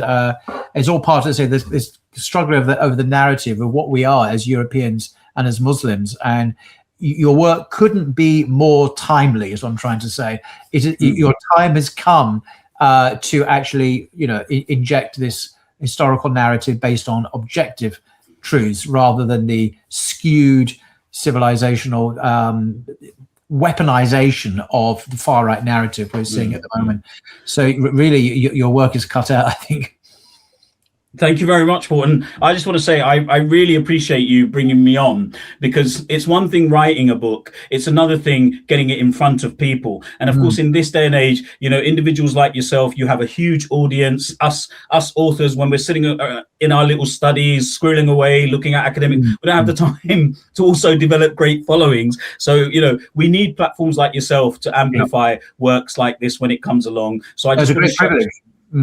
it's all part of, say, this struggle over the narrative of what we are as Europeans and as Muslims. And your work couldn't be more timely, is what I'm trying to say. Your time has come to actually, you know, inject this historical narrative based on objective truths rather than the skewed civilizational weaponization of the far right narrative we're seeing at the moment. So really, your work is cut out, I think. Thank you very much, Paul. And I just want to say I really appreciate you bringing me on, because it's one thing writing a book, it's another thing getting it in front of people. And of course, in this day and age, you know, individuals like yourself, you have a huge audience. Us authors, when we're sitting in our little studies, squirreling away, looking at academic, we don't have the time to also develop great followings. So, you know, we need platforms like yourself to amplify works like this when it comes along. So I just want to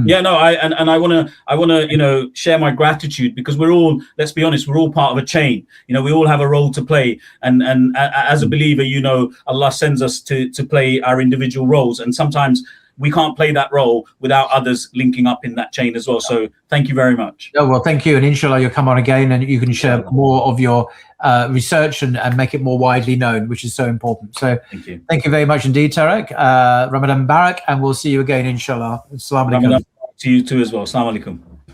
yeah, no, I want to, you know, share my gratitude, because we're all, let's be honest, we're all part of a chain. You know, we all have a role to play, and as a believer, you know, Allah sends us to play our individual roles, and sometimes we can't play that role without others linking up in that chain as well. So thank you very much. Oh, well, thank you, and inshallah you'll come on again and you can share more of your research and make it more widely known, which is so important. So thank you very much indeed, Tharik. Ramadan Mubarak, and we'll see you again, inshallah. Assalamu alaikum. To you too as well. Assalamu alaikum.